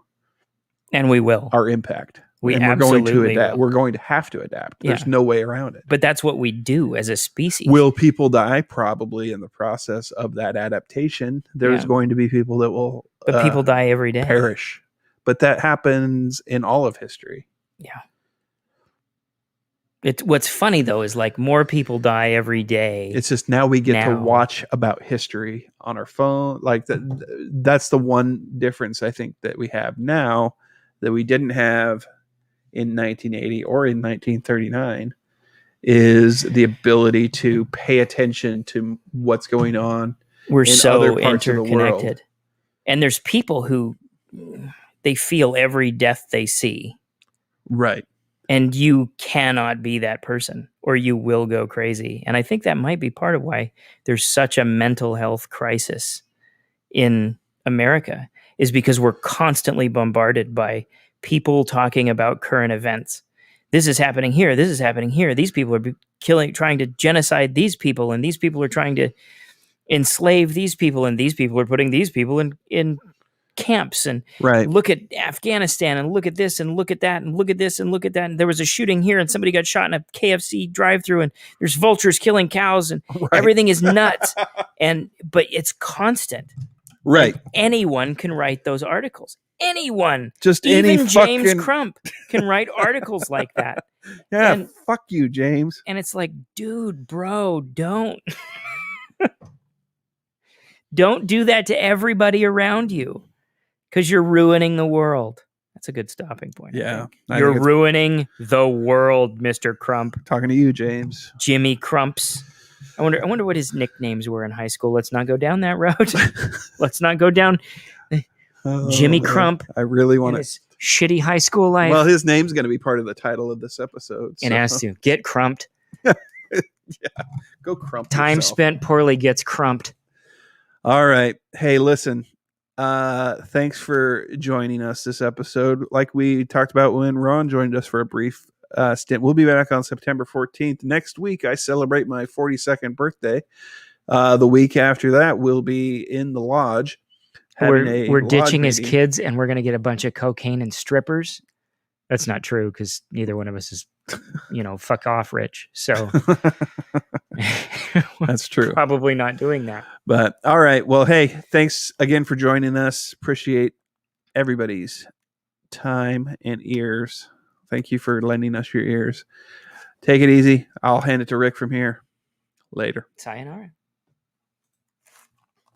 and we will, our impact. We're going to adapt. We're going to have to adapt. There's no way around it. But that's what we do as a species. Will people die? Probably in the process of that adaptation. There's going to be people that will. But people die every day. Perish. But that happens in all of history. Yeah. What's funny though is like more people die every day. It's just now we get to watch about history on our phone. Like that's the one difference I think that we have now that we didn't have in 1980 or in 1939 is the ability to pay attention to what's going on. We're in so other parts of the world. interconnected. And there's people who they feel every death they see. Right. And you cannot be that person or you will go crazy. And I think that might be part of why there's such a mental health crisis in America, is because we're constantly bombarded by people talking about current events. This is happening here. This is happening here. These people are trying to genocide these people, and these people are trying to enslave these people, and these people are putting these people in camps, and Right. look at Afghanistan, and look at this, and look at that, and look at this, and look at that. And there was a shooting here, and somebody got shot in a KFC drive-through, and there's vultures killing cows, and everything is nuts. But it's constant. Right. And anyone can write those articles. Anyone. Just Even any James fucking Crump can write articles like that. Yeah, and- fuck you, James. And it's like, dude, bro, don't. Don't do that to everybody around you, because you're ruining the world. That's a good stopping point. I Yeah. think. I You're think it's- ruining the world, Mr. Crump. Talking to you, James. Jimmy Crumps. I wonder what his nicknames were in high school. Let's not go down that road. Let's not go down Jimmy man. Crump I really in want to. his shitty high school life. Well, his name's going to be part of the title of this episode. And has to get crumped. Go crump Time yourself. spent poorly gets crumped. All right. Hey, listen. Thanks for joining us this episode. Like we talked about when Ron joined us for a brief stint. We'll be back on September 14th. Next week, I celebrate my 42nd birthday. The week after that, we'll be in the lodge. We're ditching his kids, and we're going to get a bunch of cocaine and strippers. That's not true, because neither one of us is, fuck off rich. So That's true. Probably not doing that. But all right. Well, hey, thanks again for joining us. Appreciate everybody's time and ears. Thank you for lending us your ears. Take it easy. I'll hand it to Rick from here. Later. Sayonara.